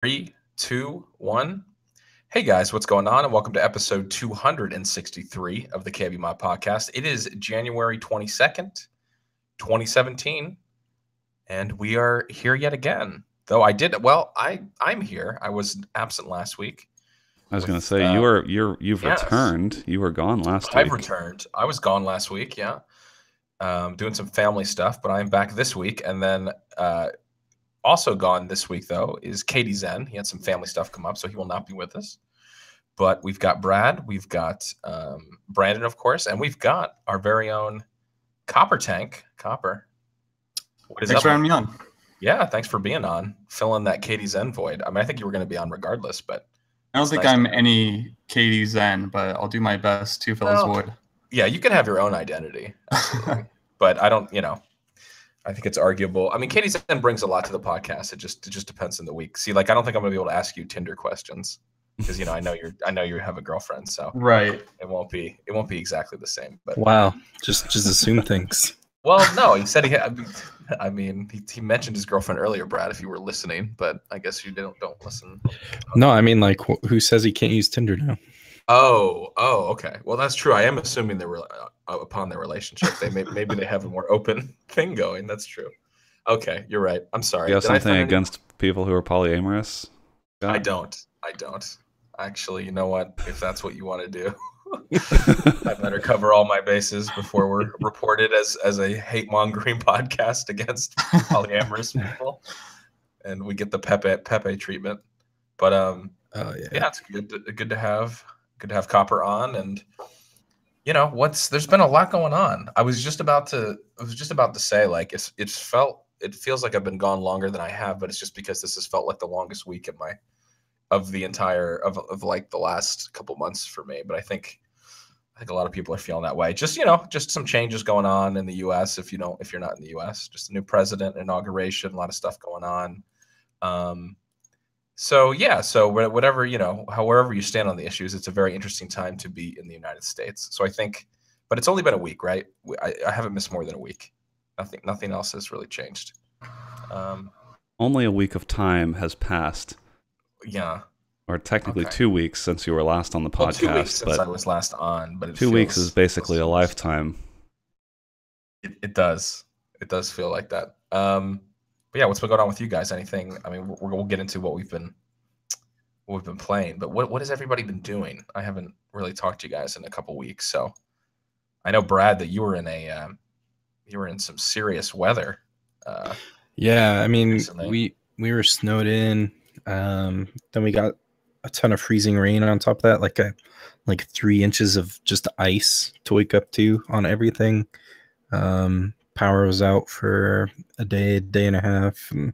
Three, two, one. Hey guys, what's going on? And welcome to episode 263 of the KBMOD podcast. It is January 22nd, 2017, and we are here yet again. Though I'm here. I was absent last week. I was going to say you've returned. You were gone last week. I've returned. I was gone last week, yeah. Doing some family stuff, but I'm back this week, and then also gone this week, though, is Katie Zen. He had some family stuff come up, so he will not be with us. But we've got Brad, we've got Brandon, of course, and we've got our very own Copper Tank. Copper. Thanks for having me on. Yeah, thanks for being on. Filling that Katie Zen void. I mean, I think you were going to be on regardless, but... I don't think I'm any Katie Zen, but I'll do my best to fill his void. Yeah, you can have your own identity. But I don't, I think it's arguable. I mean, Katie Zen brings a lot to the podcast. It just depends on the week. See, I don't think I'm gonna be able to ask you Tinder questions because I know you have a girlfriend, so right. It won't be exactly the same. But wow, just assume things. Well, no, he said he mentioned his girlfriend earlier, Brad. If you were listening, but I guess you don't listen. No, I mean, who says he can't use Tinder now? Oh, okay. Well, that's true. I am assuming they were upon their relationship. Maybe they have a more open thing going. That's true. Okay, you're right. I'm sorry. You have something against people who are polyamorous? I don't. Actually, you know what? If that's what you want to do, I better cover all my bases before we're reported as a hate mongering podcast against polyamorous people, and we get the Pepe treatment. But yeah, it's good to have Copper on, and there's been a lot going on. I was just about to say it feels like I've been gone longer than I have, but it's just because this has felt like the longest week of the last couple months for me. But I think a lot of people are feeling that way. Just some changes going on in the U.S. If you're not in the U.S., just a new president, inauguration, a lot of stuff going on. So whatever, however you stand on the issues, it's a very interesting time to be in the United States. So I think, but it's only been a week, right? I haven't missed more than a week. Nothing else has really changed. Only a week of time has passed. Yeah. Or technically 2 weeks since you were last on the podcast. 2 weeks since I was last on, but 2 weeks is basically a lifetime. It does. It does feel like that. But yeah, what's been going on with you guys? Anything? I mean, we'll get into what we've been playing, but what has everybody been doing? I haven't really talked to you guys in a couple weeks, so I know, Brad, that you were in some serious weather. Yeah, I mean, recently. we were snowed in. Then we got a ton of freezing rain on top of that, like 3 inches of just ice to wake up to on everything. Power was out for a day and a half, and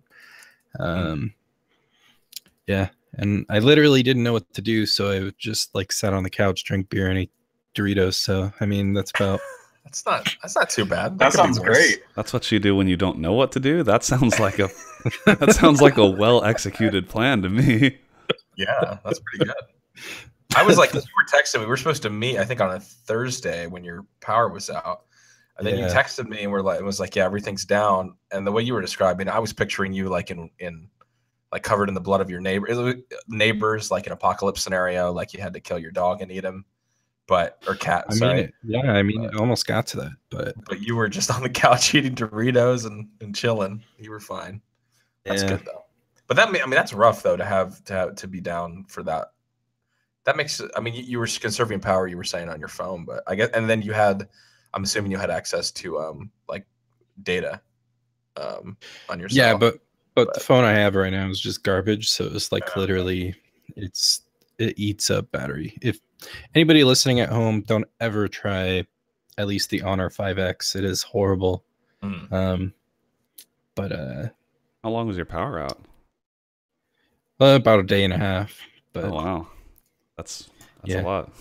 yeah, and I literally didn't know what to do, so I just sat on the couch, drank beer, and ate Doritos. So I mean, that's about. That's not too bad. That sounds great. That's what you do when you don't know what to do. That sounds like a well executed plan to me. Yeah, that's pretty good. I was like, you were texting me. We were supposed to meet, I think, on a Thursday when your power was out. And then you texted me and it was like, yeah, everything's down. And the way you were describing, I was picturing you in covered in the blood of your neighbors, like an apocalypse scenario, like you had to kill your dog and eat him, or cat. It almost got to that, but you were just on the couch eating Doritos and chilling. You were fine. That's good though. But that's rough though to be down for that. That makes, you were conserving power, you were saying, on your phone, but I guess, and then I'm assuming you had access to data on your cell. Yeah, but the phone I have right now is just garbage, so it's literally it eats up battery. If anybody listening at home, don't ever try at least the Honor 5X. It is horrible. But how long was your power out? About a day and a half. But oh wow. That's a lot.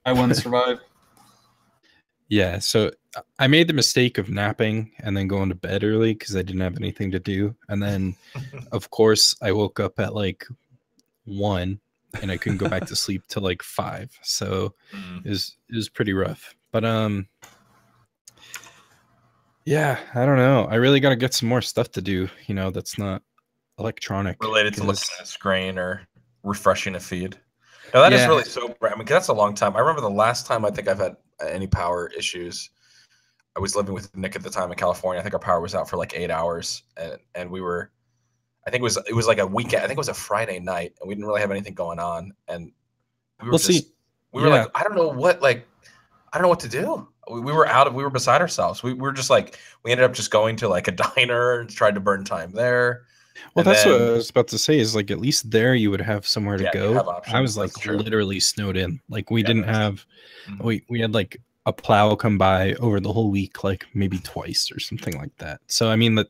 I wouldn't survive. Yeah, so I made the mistake of napping and then going to bed early because I didn't have anything to do. And then, of course, I woke up at 1 and I couldn't go back to sleep till 5. So it was pretty rough. But yeah, I don't know. I really got to get some more stuff to do, that's not electronic. Related to 'cause- looking at a screen or refreshing a feed. Now that is Yeah. really so. I mean, 'cause that's a long time. I remember the last time I think I've had any power issues. I was living with Nick at the time in California. I think our power was out for like 8 hours, and we were. I think it was like a weekend. I think it was a Friday night, and we didn't really have anything going on, and we were Well, just. see, We were yeah. like, I don't know what to do. We were beside ourselves. We were just like, we ended up just going to like a diner and tried to burn time there. Well, And that's what I then, was about to say. Is like at least there you would have somewhere to yeah, you go. have I options. was like That's true. literally snowed in. Like we Yeah, didn't that's- have. Mhm. We had like a plow come by over the whole week, like maybe twice or something like that. So I mean that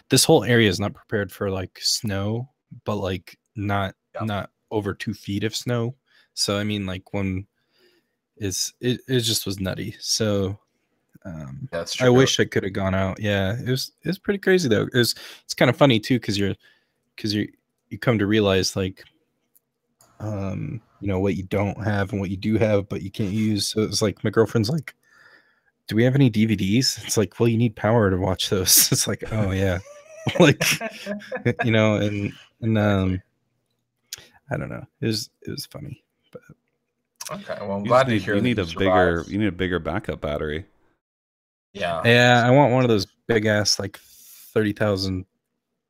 this whole area is not prepared for like snow, but like not over 2 feet of snow. So I mean like when it just was nutty. So That's I true. wish I could have gone out. Yeah, it was pretty crazy though. It's kind of funny too because you come to realize like you know what you don't have and what you do have but you can't use. So it's like my girlfriend's like, do we have any DVDs? It's like, well, you need power to watch those. It's like, oh yeah. Like you know, and Exactly. I don't know. It was funny. But Okay, well, I'm You glad just to need hear you that need you a bigger survived. you need a bigger backup battery. Yeah. yeah, I want one of those big ass like 30,000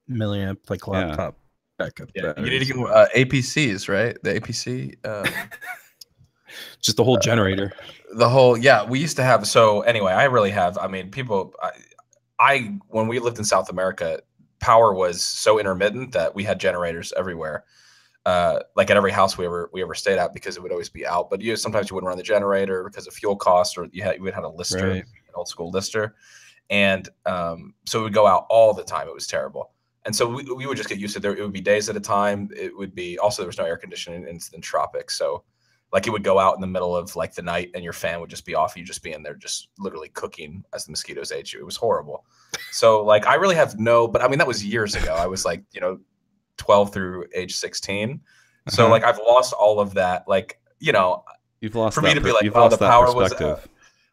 milliamp like Yeah. laptop backup Yeah, you need to batteries. get APCs, right? The APC, Just the whole generator. the whole. Yeah, we used to have. So anyway, I really have. I mean, people. I when we lived in South America, power was so intermittent that we had generators everywhere. Like at every house we ever stayed at because it would always be out. But sometimes you wouldn't run the generator because of fuel costs, or you would have a lister, Right. an old school lister, and so it would go out all the time. It was terrible. And so we would just get used to it. It would be days at a time. It would be also there was no air conditioning in tropics, so like it would go out in the middle of like the night, and your fan would just be off. You'd just be in there, just literally cooking as the mosquitoes ate you. It was horrible. So like I really have but I mean that was years ago. I was like 12 through age 16. So like I've lost all of that. Like You've lost for that me to be like, you've wow, lost the that power was. perspective.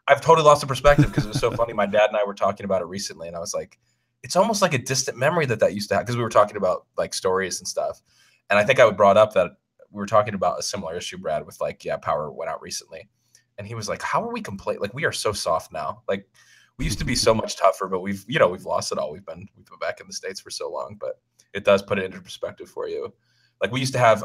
I've totally lost the perspective because it was so funny. My dad and I were talking about it recently, and I was like, it's almost like a distant memory that used to happen because we were talking about like stories and stuff. And I think I brought up that we were talking about a similar issue, Brad, with like, yeah, power went out recently. And he was like, how are we complaining? Like, we are so soft now. Like, we used to be so much tougher, but we've lost it all. We've been back in the States for so long, but it does put it into perspective for you. Like, we used to have,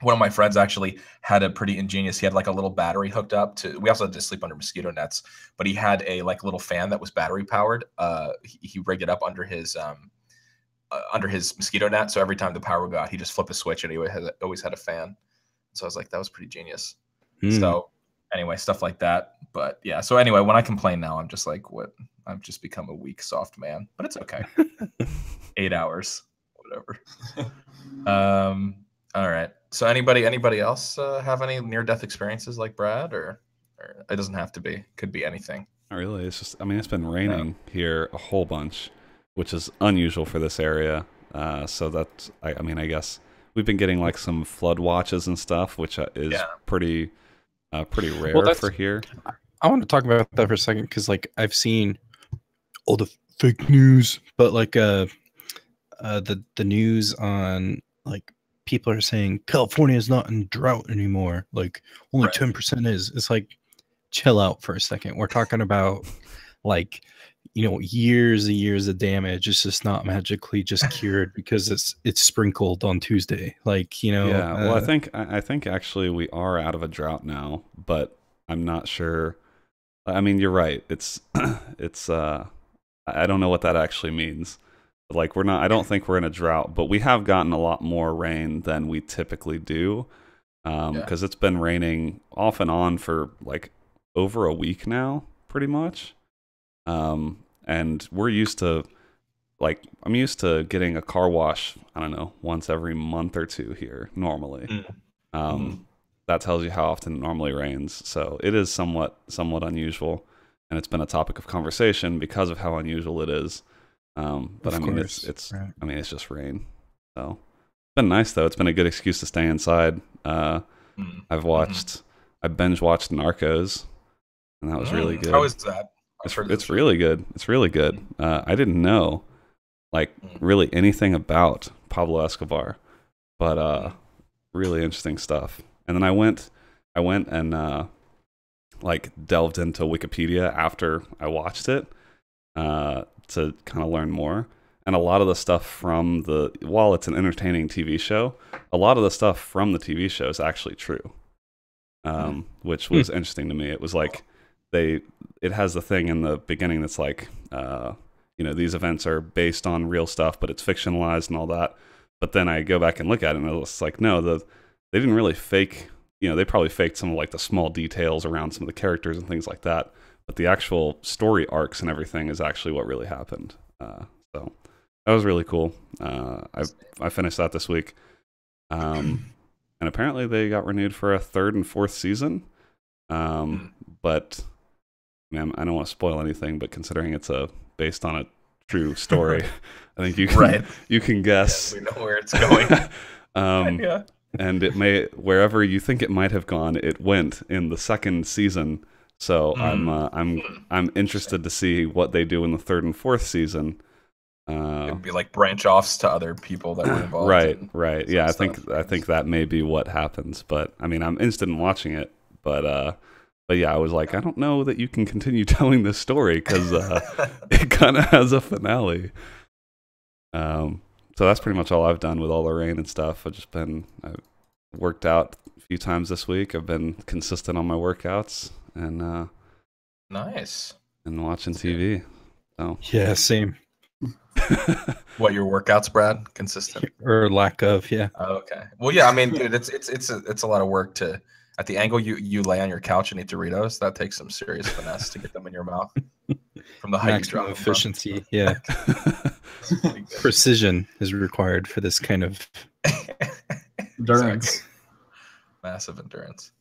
one of my friends actually had a pretty ingenious, he had like a little battery hooked up to, we also had to sleep under mosquito nets, but he had a like little fan that was battery powered. He rigged it up under his mosquito net. So every time the power would go out, he just flip a switch and he always had a fan. So I was like, that was pretty genius. So anyway, stuff like that. But yeah, so anyway, when I complain now, I'm just like, what? I've just become a weak, soft man, but it's okay. 8 hours, whatever. All right. So anybody else have any near-death experiences like Brad, or it doesn't have to be? Could be anything. Not really. It's just, I mean, it's been raining here a whole bunch, which is unusual for this area. So that's, I mean, I guess we've been getting like some flood watches and stuff, which is pretty rare for here. I want to talk about that for a second because like I've seen all the fake news, but like the news on like people are saying California is not in drought anymore. Like only 10% is. It's like, chill out for a second. We're talking about like, years and years of damage. It's just not magically just cured because it's sprinkled on Tuesday. Like, Yeah. Well, I think actually we are out of a drought now, but I'm not sure. I mean, you're right. It's I don't know what that actually means. Like I don't think we're in a drought, but we have gotten a lot more rain than we typically do. Because it's been raining off and on for like over a week now, pretty much. And we're used to, like, I'm used to getting a car wash, I don't know, once every month or two here normally. That tells you how often it normally rains. So it is somewhat unusual, and it's been a topic of conversation because of how unusual it is. But I mean, it's right. I mean, it's just rain. So it's been nice though. It's been a good excuse to stay inside. I binge watched Narcos, and that was really good. How is that? It's really good. It's really good. I didn't know. like really anything about Pablo Escobar, but really interesting stuff. And then I went and like delved into Wikipedia after I watched it to kind of learn more. And a lot of the stuff from while it's an entertaining TV show, a lot of the stuff from the TV show is actually true, which was interesting to me. It was like it has the thing in the beginning that's like, these events are based on real stuff, but it's fictionalized and all that. But then I go back and look at it, and it's like, no, they didn't really fake. They probably faked some of like the small details around some of the characters and things like that. But the actual story arcs and everything is actually what really happened. So that was really cool. I finished that this week, and apparently they got renewed for a 3rd and 4th season. But man, I don't want to spoil anything. But considering it's based on a true story, I think you can you can guess. Yeah, we know where it's going. Yeah. And it wherever you think it might have gone, it went in the 2nd season. So I'm interested to see what they do in the 3rd and 4th season. It'd be like branch offs to other people that were involved. Right. Yeah, I think that may be what happens. But I mean, I'm interested in watching it. But yeah, I was like, I don't know that you can continue telling this story because it kind of has a finale. So that's pretty much all I've done with all the rain and stuff. I've worked out a few times this week. I've been consistent on my workouts and nice. And watching TV. So yeah, same. What, your workouts, Brad? Consistent or lack of? Yeah. Oh, okay. Well, yeah. I mean, dude, it's a lot of work to. At the angle you lay on your couch and eat Doritos, that takes some serious finesse to get them in your mouth. From the height Maximum efficiency, yeah. Precision is required for this kind of endurance. Massive endurance.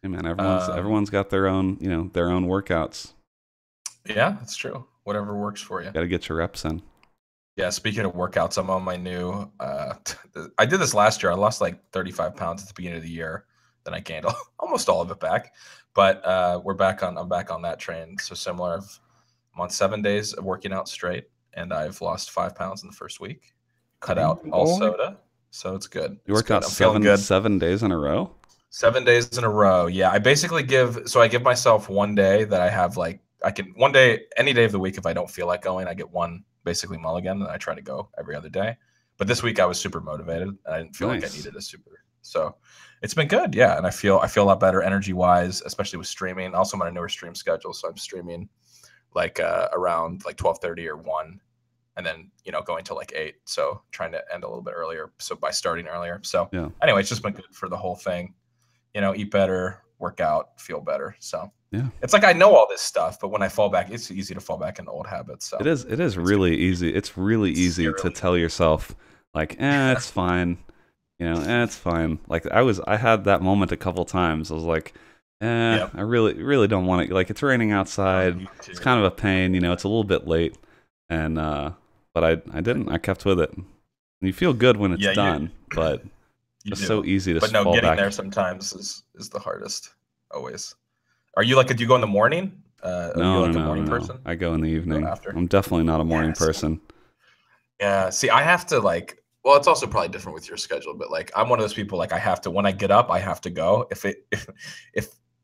Hey man, everyone's got their own workouts. Yeah, that's true. Whatever works for you. Got to get your reps in. Yeah, speaking of workouts, I'm on my new. I did this last year. I lost like 35 pounds at the beginning of the year. Then I gained almost all of it back. But I'm back on that train. So similar. I'm on 7 days of working out straight, and I've lost 5 pounds in the first week. Cut out all soda, so it's good. You worked out 7 days in a row? 7 days in a row. Yeah, I basically give myself 1 day that I have one day, any day of the week if I don't feel like going, I get one basically mulligan, and I try to go every other day. But this week I was super motivated. I didn't feel like I needed so it's been good, yeah. And I feel a lot better energy wise, especially with streaming. Also, I'm on a newer stream schedule, so I'm streaming like around like 12:30 or 1, and then going till like 8. So trying to end a little bit earlier. So by starting earlier. So yeah. Anyway, it's just been good for the whole thing. Eat better, work out, feel better. So yeah, it's like I know all this stuff, but when I fall back, it's easy to fall back into old habits. So it is really easy. It's really easy to tell yourself like, it's fine. It's fine. Like I had that moment a couple times. I was like, I really don't want to. Like, it's raining outside. It's kind of a pain. It's a little bit late, and but I didn't. I kept with it. And you feel good when it's done, but it's so easy to. But no, getting there sometimes is the hardest. Always. Are you do you go in the morning? Are you a morning person? I go in the evening. I'm definitely not a morning person. Yeah. See, I have to well, it's also probably different with your schedule, but I'm one of those people, I have to, when I get up, I have to go.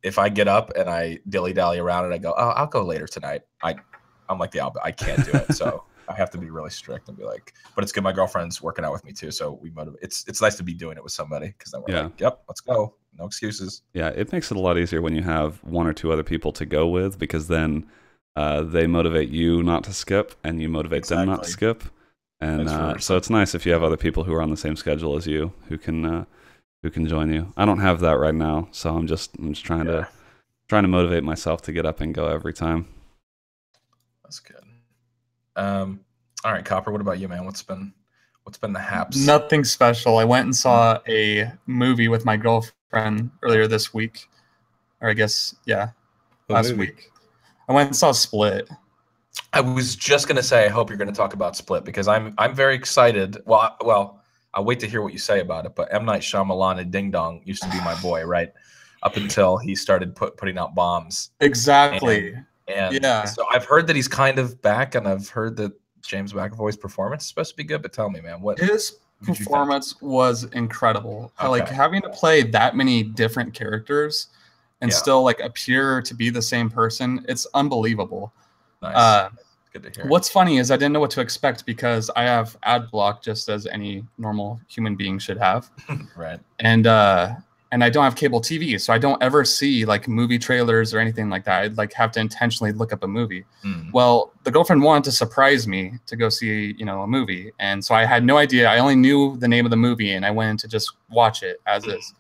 If I get up and I dilly-dally around and I go, oh, I'll go later tonight, I'm like the opposite. I can't do it. So I have to be really strict and be like, but it's good. My girlfriend's working out with me too. So we motivate. It's nice to be doing it with somebody because then we're like, yep, let's go. No excuses. Yeah. It makes it a lot easier when you have 1 or 2 other people to go with, because then they motivate you not to skip and you motivate them not to skip. And so it's nice if you have other people who are on the same schedule as you who can join you. I don't have that right now, so I'm just trying to motivate myself to get up and go every time. That's good. All right, Copper, what about you, man? What's been the haps? Nothing special. I went and saw a movie with my girlfriend earlier this week, or I guess last week. I went and saw Split. I was just gonna say, I hope you're gonna talk about Split because I'm very excited. Well, I'll wait to hear what you say about it. But M. Night Shyamalan and Ding Dong used to be my boy, right? Up until he started putting out bombs. Exactly. And yeah. So I've heard that he's kind of back, and I've heard that James McAvoy's performance is supposed to be good, but tell me, man, what his did you performance was incredible. Okay. Like having to play that many different characters and Yeah. still like appear to be the same person, it's unbelievable. Nice. Good to hear. What's funny is I didn't know what to expect because I have ad block just as any normal human being should have. Right. And I don't have cable TV, so I don't ever see like movie trailers or anything like that. I'd like have to intentionally look up a movie. Well, the girlfriend wanted to surprise me to go see, you know, a movie. And so I had no idea. I only knew the name of the movie and I went in to just watch it as is.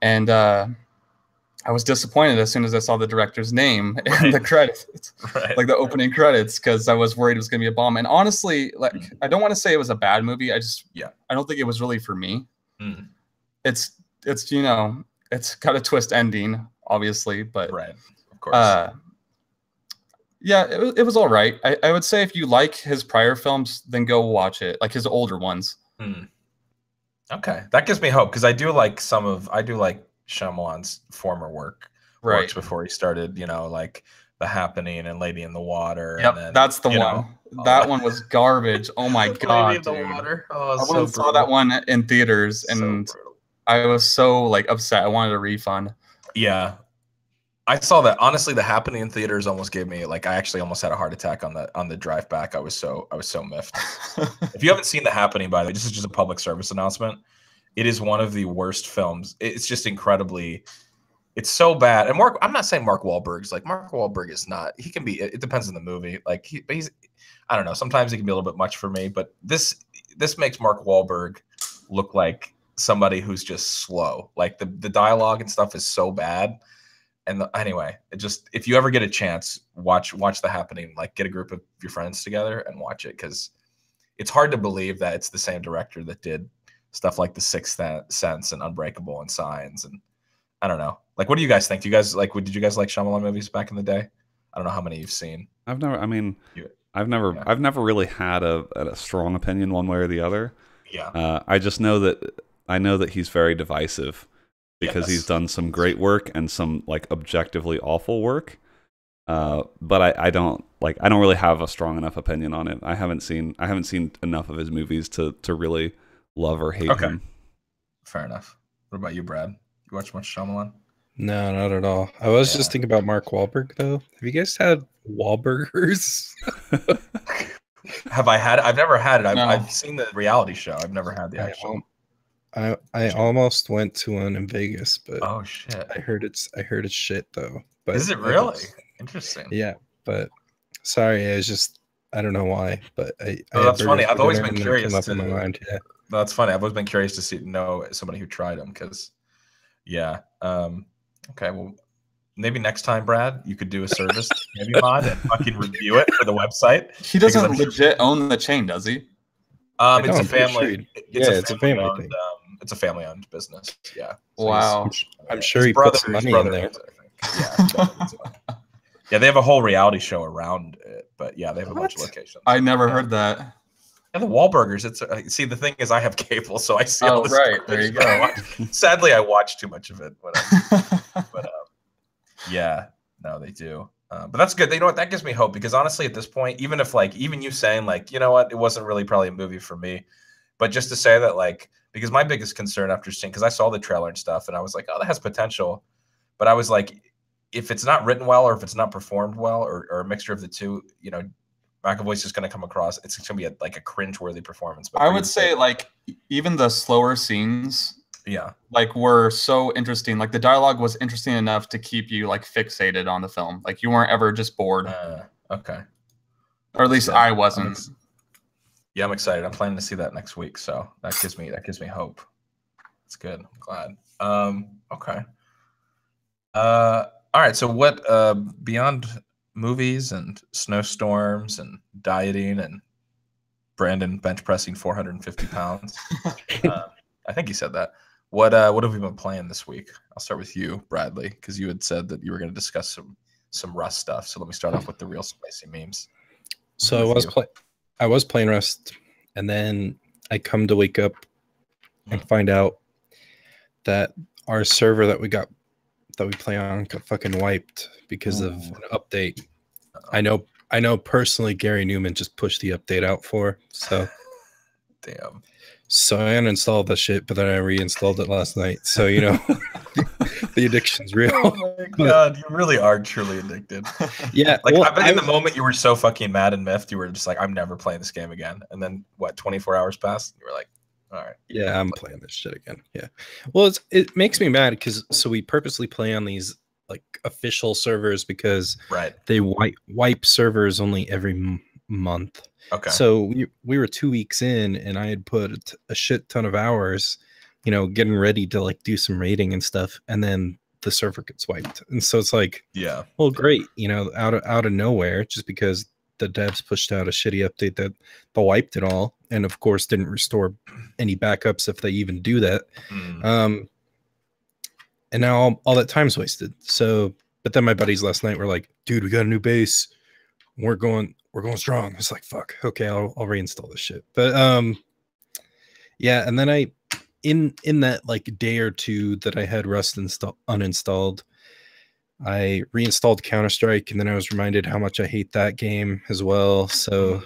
And I was disappointed as soon as I saw the director's name in the credits, like the opening credits, because I was worried it was going to be a bomb. And honestly, like I don't want to say it was a bad movie. I don't think it was really for me. It's you know, it's got a twist ending, obviously, but of course. Yeah, it was all right. I would say if you like his prior films, then go watch it, like his older ones. Okay, that gives me hope because I do like Shyamalan's former works before he started, you know, like The Happening and Lady in the Water. Yep, and then, that's the one. That one was garbage. Oh my god, Lady in the Water. Oh, I saw that one in theaters, and I was so like upset. I wanted a refund. Yeah, I saw that. Honestly, The Happening in theaters almost gave me like I actually almost had a heart attack on the drive back. I was so miffed. If you haven't seen The Happening, by the way, this is just a public service announcement. It is one of the worst films. It's just incredibly. It's so bad. And I'm not saying Mark Wahlberg's like Mark Wahlberg is not. He can be. It depends on the movie. Like he's. I don't know. Sometimes he can be a little bit much for me. But this makes Mark Wahlberg look like somebody who's just slow. Like the dialogue and stuff is so bad. And anyway, if you ever get a chance, watch The Happening. Like get a group of your friends together and watch it because it's hard to believe that it's the same director that did stuff like The Sixth Sense and Unbreakable and Signs, and I don't know. Like, what do you guys think? Do you guys like? Did you guys like Shyamalan movies back in the day? I don't know how many you've seen. I've never really had a strong opinion one way or the other. Yeah. I just know that he's very divisive because he's done some great work and some like objectively awful work. But I don't really have a strong enough opinion on it. I haven't seen enough of his movies to really love or hate him. Fair enough. What about you, Brad? You watch much Shyamalan? No, not at all. I was just thinking about Mark Wahlberg though. Have you guys had Wahlburgers? Have I had it? I've never had it. I've seen the reality show. I've never had the actual. I almost went to one in Vegas, but oh shit! I heard it's shit though. But is it really? Interesting. Yeah, but sorry, I don't know why, but that's funny. I've always been curious. In my mind. Yeah. That's funny. I've always been curious to know somebody who tried them because, yeah. Okay, well, maybe next time, Brad, you could do a service to KBMOD and fucking review it for the website. He doesn't legit own the chain, does he? It's a family. It's a family thing. It's a family-owned business. Yeah. So wow. I'm sure he puts money in there. Yeah, they have a whole reality show around it, but yeah, they have a bunch of locations. I never heard that. And the Wahlburgers, see, the thing is I have cable, so I see all this. Right. There you go. Sadly, I watch too much of it. But yeah, no, they do. But that's good. You know what? That gives me hope because honestly, at this point, even if even you saying like, you know what, it wasn't really probably a movie for me, but just to say that like, because my biggest concern after seeing, because I saw the trailer and stuff and I was like, oh, that has potential. But I was like, if it's not written well or if it's not performed well or a mixture of the two, you know, McAvoy's just going to come across. It's going to be a cringe-worthy performance. But I would say like even the slower scenes, like were so interesting. Like the dialogue was interesting enough to keep you like fixated on the film. Like you weren't ever just bored. Okay. Or at least I wasn't. I'm excited. I'm planning to see that next week, so that gives me hope. It's good. I'm glad. Okay. All right. So what beyond movies and snowstorms and dieting and Brandon bench pressing 450 pounds. I think he said that. What have we been playing this week? I'll start with you, Bradley, because you had said that you were going to discuss some Rust stuff. So let me start off with the real spicy memes. So I was playing Rust, and then I come to wake up and find out that our server that we play on got fucking wiped because of an update. I know I know personally Gary Newman just pushed the update out for, so damn. So I uninstalled the shit, but then I reinstalled it last night. So you know, the addiction's real. Oh my god, you really are truly addicted. Yeah, like well, I bet in the moment you were so fucking mad and miffed, you were just like, I'm never playing this game again. And then what? 24 hours passed, and you were like, all right. Yeah, I'm playing this shit again. Yeah. Well, it makes me mad because we purposely play on these like official servers because they wipe servers only every month. Okay. So we were 2 weeks in, and I had put a shit ton of hours, you know, getting ready to like do some raiding and stuff, and then the server gets wiped, and so it's like, yeah, well, great, you know, out of nowhere, just because the devs pushed out a shitty update that wiped it all, and of course didn't restore any backups if they even do that. And now all that time's wasted. So, but then my buddies last night were like, "Dude, we got a new base. We're going strong." It's like, fuck. Okay, I'll reinstall this shit. But yeah, and then I in that like day or two that I had Rust uninstalled, I reinstalled Counter-Strike, and then I was reminded how much I hate that game as well. So,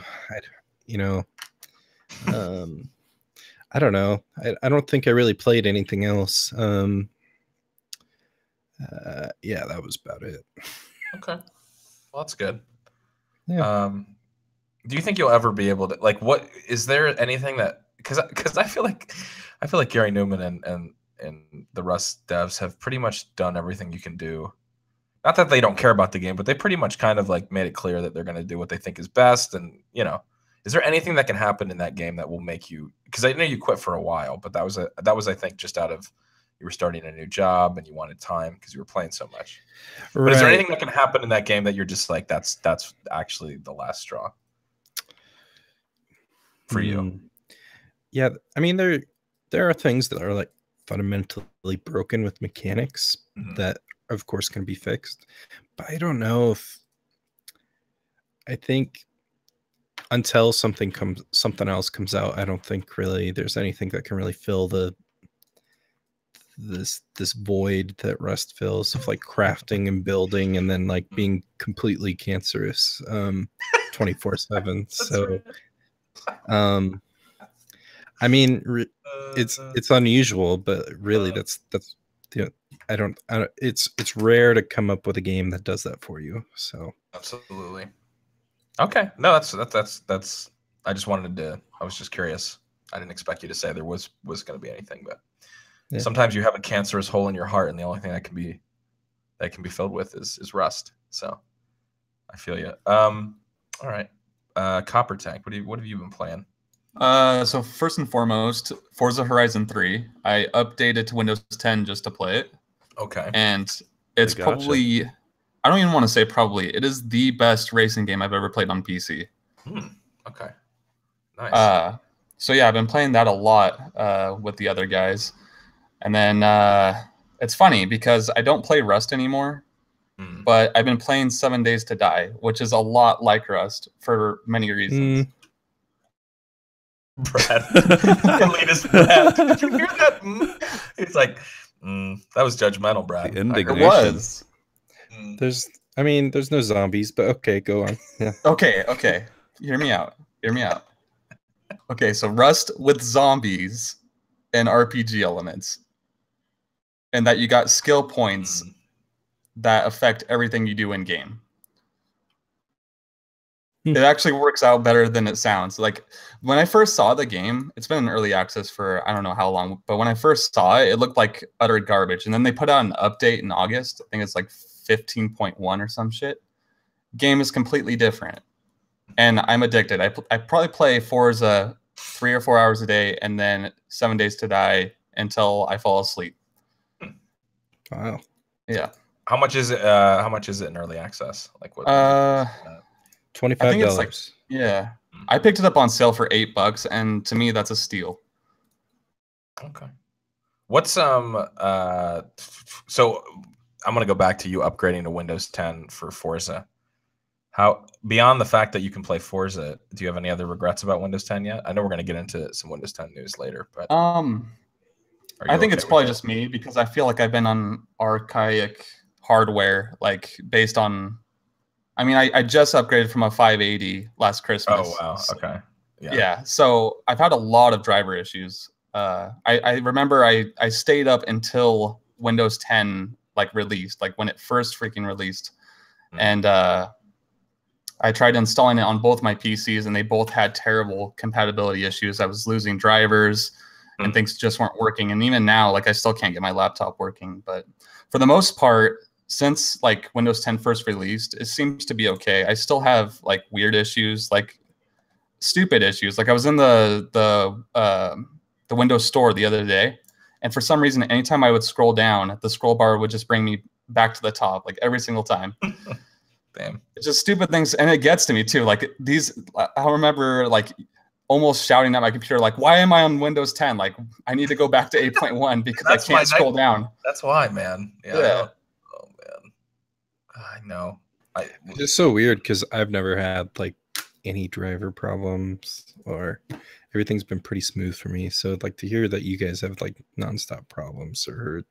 you know, I don't know. I don't think I really played anything else. Yeah, that was about it. Okay. Well, that's good. Yeah. Do you think you'll ever be able to, like, what is there anything that, because I feel like Gary Newman and the Rust devs have pretty much done everything you can do. Not that they don't care about the game, but they pretty much kind of like made it clear that they're going to do what they think is best. And, you know, is there anything that can happen in that game that will make you, because I know you quit for a while, but that was I think just out of, you were starting a new job and you wanted time because you were playing so much. Right. But is there anything that can happen in that game that you're just like, that's actually the last straw for you? Yeah, I mean, there are things that are like fundamentally broken with mechanics that of course can be fixed, but I don't know if, I think until something else comes out, I don't think really there's anything that can really fill this void that Rust fills of like crafting and building and then like being completely cancerous 24/7. So I mean, it's unusual, but really that's you know, I don't it's rare to come up with a game that does that for you. So absolutely. Okay. No, that's I just wanted to, I was just curious. I didn't expect you to say there was going to be anything, but yeah. Sometimes you have a cancerous hole in your heart, and the only thing that can be filled with is Rust. So I feel you. All right. Copper Tank, what have you been playing? So first and foremost, Forza Horizon 3. I updated to Windows 10 just to play it. Okay. And it's probably, I don't even want to say probably, it is the best racing game I've ever played on PC. Okay. Nice. So yeah, I've been playing that a lot with the other guys. And then it's funny because I don't play Rust anymore, but I've been playing 7 Days to Die, which is a lot like Rust for many reasons. Brad. Elitist Brad. Did you hear that? He's like, that was judgmental, Brad. It was. There's no zombies, but okay, go on. Yeah. Okay. Hear me out. Okay, so Rust with zombies and RPG elements. And that you got skill points that affect everything you do in game. It actually works out better than it sounds. Like when I first saw the game, it's been in early access for I don't know how long, but when I first saw it, it looked like utter garbage. And then they put out an update in August. I think it's like 15.1 or some shit. Game is completely different. And I'm addicted. I probably play Forza 3 or 4 hours a day and then 7 Days to Die until I fall asleep. Wow. Yeah. How much is it? How much is it in early access? Like what? $25. I think it's like, yeah. I picked it up on sale for $8, and to me, that's a steal. Okay. What's so I'm gonna go back to you upgrading to Windows 10 for Forza. How, beyond the fact that you can play Forza, do you have any other regrets about Windows 10 yet? I know we're gonna get into some Windows 10 news later, but I think it's probably just me because I feel like I've been on archaic hardware, like based on, I mean, I just upgraded from a 580 last Christmas. Oh wow. Okay. Yeah. So I've had a lot of driver issues. I remember I stayed up until Windows 10 like released, like when it first freaking released, and I tried installing it on both my PCs, and they both had terrible compatibility issues. I was losing drivers, and things just weren't working. And even now, like I still can't get my laptop working. But for the most part, since like Windows 10 first released, it seems to be okay. I still have like weird issues, like stupid issues. Like I was in the Windows Store the other day, and for some reason, anytime I would scroll down, the scroll bar would just bring me back to the top, like every single time. Damn. It's just stupid things, and it gets to me too. Like I remember like almost shouting at my computer, like, "Why am I on Windows 10? Like, I need to go back to 8.1 because I can't scroll down." That's why, man. Yeah. Oh man, I know. It's just so weird because I've never had like any driver problems, or everything's been pretty smooth for me. So I'd like to hear that you guys have like nonstop problems or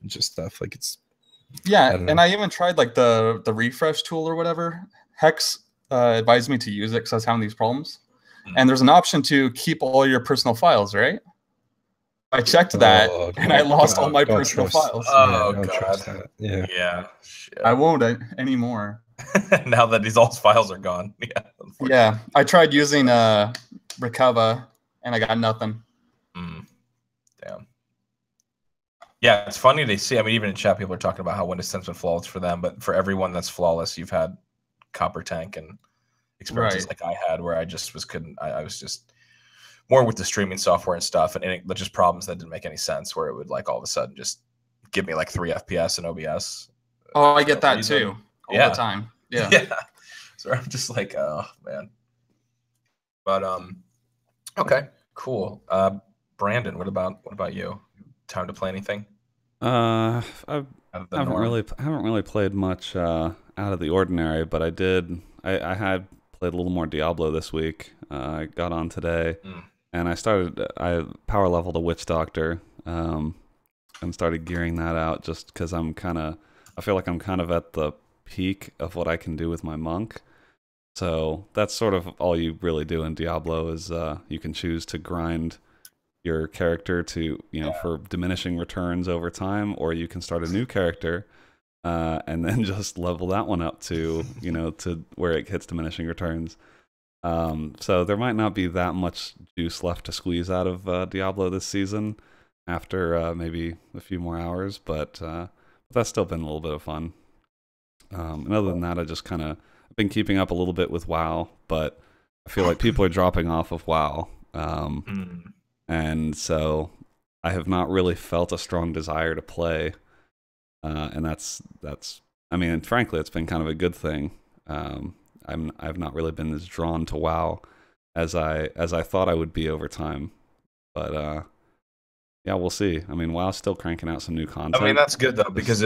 just stuff like it's. Yeah, and I even tried like the refresh tool or whatever. Hex advised me to use it because I was having these problems. And there's an option to keep all your personal files, right? I checked that, and I lost all my personal files. Oh god. Yeah. Shit. I won't anymore. Now that all his files are gone. Yeah. I tried using Recover, and I got nothing. Damn. Yeah, it's funny to see. I mean, even in chat, people are talking about how Windows 10's been flawless for them, but for everyone that's flawless, you've had Copper Tank and experiences like I had, where I just I was just more with the streaming software and stuff, and just problems that didn't make any sense, where it would like all of a sudden just give me like 3 FPS in OBS. Oh, I get that too all the time. Yeah. So I'm just like, oh man. But okay, cool. Brandon, what about you? Time to play anything? I haven't really played much out of the ordinary, but I did. I had played a little more Diablo this week. I got on today, and I power leveled a Witch Doctor, and started gearing that out just because I feel like I'm kind of at the peak of what I can do with my monk. So that's sort of all you really do in Diablo is you can choose to grind your character to for diminishing returns over time, or you can start a new character and then just level that one up to to where it hits diminishing returns. So there might not be that much juice left to squeeze out of Diablo this season after maybe a few more hours, but that's still been a little bit of fun. And other than that, I just kind of been keeping up a little bit with WoW, but I feel like people are dropping off of WoW. And so I have not really felt a strong desire to play, and that's. I mean, frankly, it's been kind of a good thing. I've not really been as drawn to WoW as I thought I would be over time, but yeah, we'll see. I mean, WoW's still cranking out some new content. I mean, that's good though, because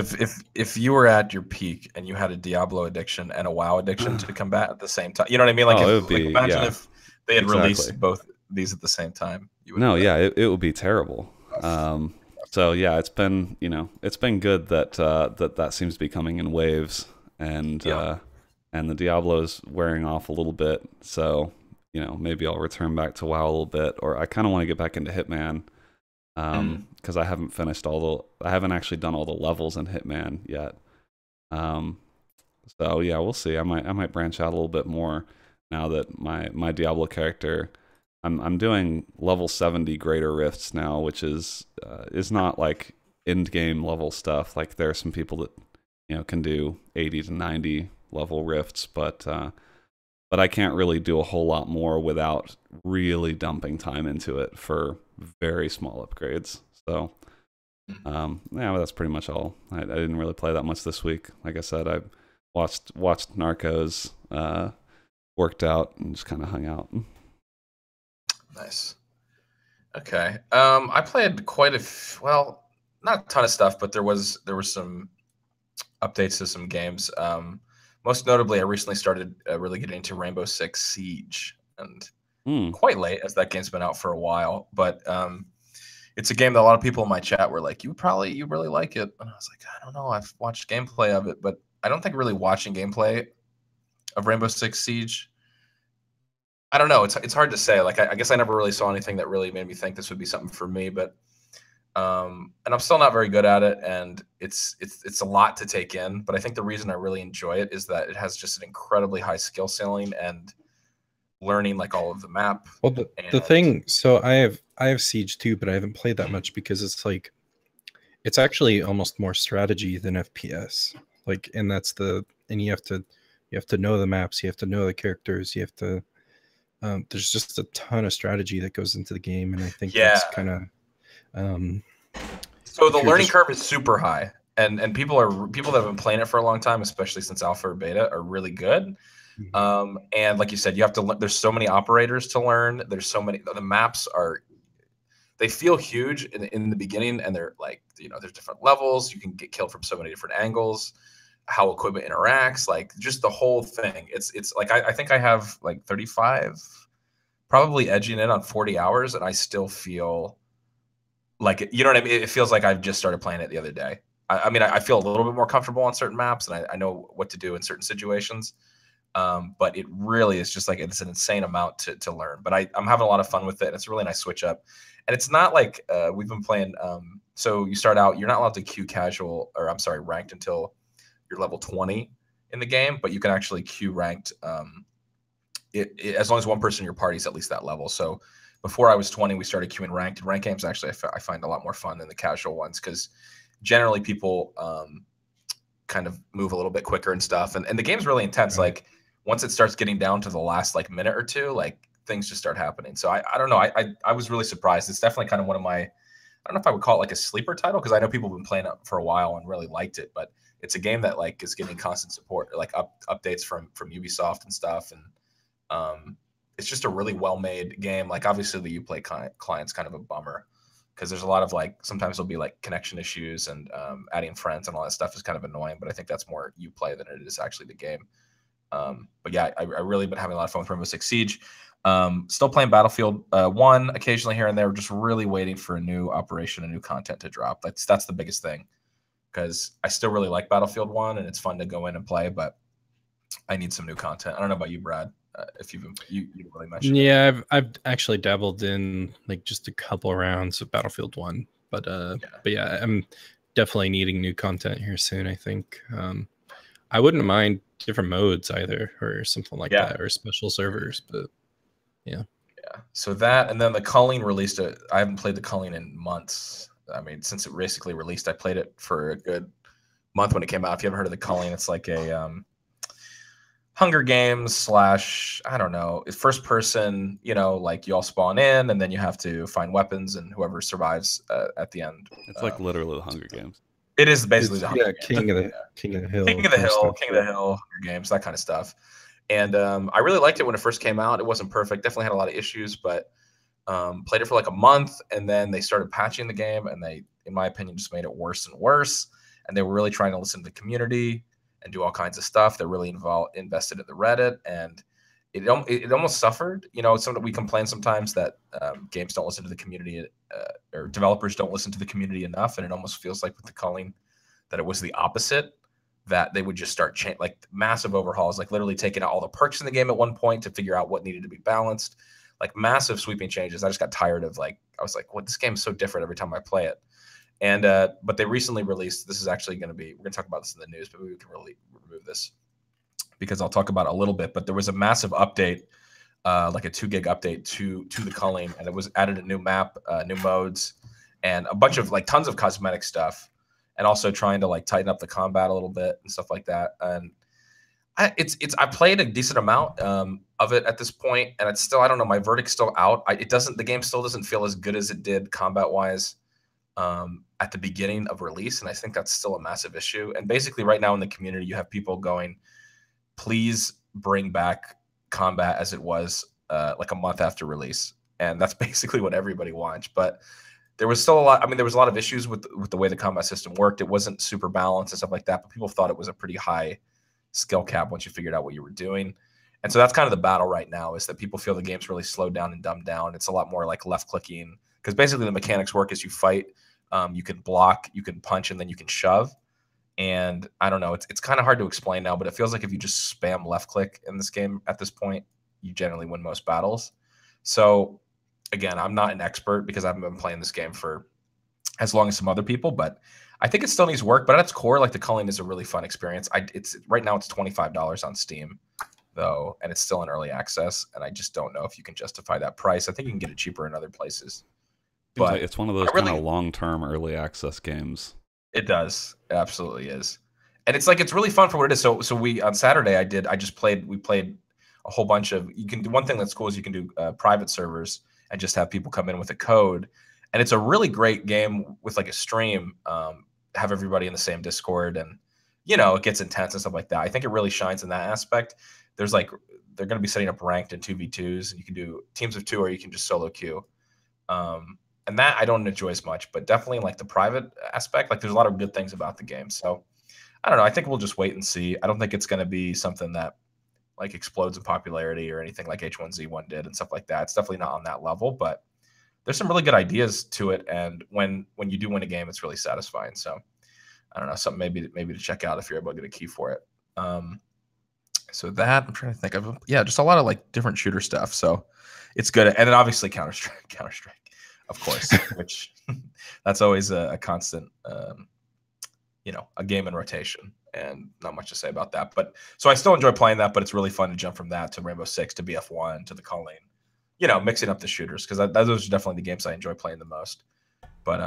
if you were at your peak and you had a Diablo addiction and a WoW addiction to combat at the same time, you know what I mean? Like, imagine if they had released both these at the same time. It would be terrible. So yeah, it's been good that that seems to be coming in waves, and the Diablo's wearing off a little bit. So maybe I'll return back to WoW a little bit, or I kind of want to get back into Hitman, because I haven't actually done all the levels in Hitman yet. So yeah, we'll see. I might branch out a little bit more now that my Diablo character. I'm doing level 70 greater rifts now, which is not like end game level stuff. Like there are some people that can do 80 to 90 level rifts, but I can't really do a whole lot more without really dumping time into it for very small upgrades. So yeah, that's pretty much all. I didn't really play that much this week. Like I said, I watched Narcos, worked out, and just kind of hung out. Nice. Okay. I played not a ton of stuff, but there were some updates to some games. Most notably, I recently started really getting into Rainbow Six Siege, and quite late, as that game's been out for a while. But it's a game that a lot of people in my chat were like, you really like it. And I was like, I don't know. I've watched gameplay of it, but I don't think really watching gameplay of Rainbow Six Siege. I don't know. It's hard to say. Like, I guess I never really saw anything that really made me think this would be something for me. But and I'm still not very good at it, and it's a lot to take in. But I think the reason I really enjoy it is that it has just an incredibly high skill ceiling and learning like all of the map. Well, the thing, so I have Siege 2, but I haven't played that much because it's like it's actually almost more strategy than FPS. Like, and that's and you have to know the maps, you have to know the characters, you have to there's just a ton of strategy that goes into the game, and I think that's kind of so the learning curve is super high, and people that have been playing it for a long time, especially since alpha or beta, are really good. And like you said, you have to there's so many operators to learn. There's so many, the maps they feel huge in the beginning, and they're like, there's different levels. You can get killed from so many different angles, how equipment interacts, like just the whole thing. It's like, I think I have like 35, probably edging in on 40 hours, and I still feel like, you know what I mean? It feels like I've just started playing it the other day. I mean, I feel a little bit more comfortable on certain maps, and I know what to do in certain situations. But it really is just like, it's an insane amount to learn. But I'm having a lot of fun with it. And it's a really nice switch up. And it's not like we've been playing. So you start out, you're not allowed to queue ranked until you're level 20 in the game, but you can actually queue ranked as long as one person in your party is at least that level. So before I was 20, we started queuing ranked. And ranked games actually I find a lot more fun than the casual ones, because generally people kind of move a little bit quicker and stuff. And the game's really intense. Right. Like, once it starts getting down to the last like minute or two, like things just start happening. So I don't know. I was really surprised. It's definitely kind of one of my, I don't know if I would call it like a sleeper title, because I know people have been playing it for a while and really liked it, but it's a game that like is getting constant support, like updates from Ubisoft and stuff. And it's just a really well-made game. Like, obviously the Uplay client's kind of a bummer, because there's a lot of like, sometimes there'll be like connection issues, and adding friends and all that stuff is kind of annoying, but I think that's more Uplay than it is actually the game. But yeah, I really been having a lot of fun with Rainbow Six Siege. Still playing Battlefield 1 occasionally here and there, just really waiting for a new operation and new content to drop. That's the biggest thing, because I still really like Battlefield 1 and it's fun to go in and play, but I need some new content. I don't know about you, Brad, if you really mentioned it. Yeah, I've actually dabbled in like just a couple of rounds of Battlefield 1, but yeah, I'm definitely needing new content here soon, I think. I wouldn't mind different modes either, or something like that, or special servers, but yeah. So that, and then the Colleen released it. I haven't played the Colleen in months. I mean, since it basically released, I played it for a good month when it came out. If you haven't heard of the Colleen, it's like a Hunger Games / I don't know, first person, like you all spawn in and then you have to find weapons, and whoever survives at the end. It's like literally the Hunger Games. It is basically the Hunger Games. King of the Hill. King of the Hill, Hunger Games, that kind of stuff. And I really liked it when it first came out. It wasn't perfect. Definitely had a lot of issues, but played it for like a month, and then they started patching the game, and they, in my opinion, just made it worse and worse. And they were really trying to listen to the community and do all kinds of stuff. They're really invested in the Reddit, and it almost suffered. We complain sometimes that games don't listen to the community, or developers don't listen to the community enough, and it almost feels like with the Culling that it was the opposite, that they would just start like massive overhauls, like literally taking out all the perks in the game at one point to figure out what needed to be balanced, like massive sweeping changes. I just got tired of I was like, what, this game's so different every time I play it. And but they recently released, this is actually going to be, we're going to talk about this in the news, but maybe we can really remove this because I'll talk about it a little bit. But there was a massive update, like a 2 gig update to the Culling, and it was added a new map, new modes, and a bunch of tons of cosmetic stuff, and also trying to tighten up the combat a little bit and stuff like that. And I played a decent amount of it at this point, and it's still, I don't know, my verdict's still out. The game still doesn't feel as good as it did combat wise at the beginning of release, and I think that's still a massive issue. And basically right now in the community, you have people going, please bring back combat as it was like a month after release. And that's basically what everybody wants. But there was still a lot, there was a lot of issues with the way the combat system worked. It wasn't super balanced and stuff like that, but people thought it was a pretty high skill cap once you figured out what you were doing. And so that's kind of the battle right now, is that people feel the game's really slowed down and dumbed down. It's a lot more like left clicking, because basically the mechanics work as you fight. You can block, you can punch, and then you can shove. And I don't know, it's kind of hard to explain now, but it feels like if you just spam left click in this game at this point, you generally win most battles. So again, I'm not an expert because I haven't been playing this game for as long as some other people, but I think it still needs work. But at its core, like the culling is a really fun experience. It's right now it's $25 on Steam though, and it's still in early access. And I just don't know if you can justify that price. I think you can get it cheaper in other places. But like it's one of those kind of long-term early access games. It does. It absolutely is. And it's like it's really fun for what it is. So we on Saturday we played a whole bunch of, you can do one thing that's cool is you can do private servers and just have people come in with a code. And it's a really great game with like a stream, have everybody in the same Discord, and it gets intense and stuff like that. I think it really shines in that aspect. There's like, they're going to be setting up ranked in 2v2s, and you can do teams of 2 or you can just solo queue. And that I don't enjoy as much, but definitely like the private aspect, like there's a lot of good things about the game. So I don't know. I think we'll just wait and see. I don't think it's going to be something that like explodes in popularity or anything like H1Z1 did and stuff like that. It's definitely not on that level, but there's some really good ideas to it. And when you do win a game, it's really satisfying. So I don't know, something maybe to check out if you're able to get a key for it. So that I'm trying to think of, just a lot of like different shooter stuff. So it's good. And then obviously Counter-Strike, of course, which that's always a constant, a game in rotation, and not much to say about that. But so I still enjoy playing that, but it's really fun to jump from that to Rainbow Six to BF1 to the Colleen, mixing up the shooters, because those are definitely the games I enjoy playing the most. But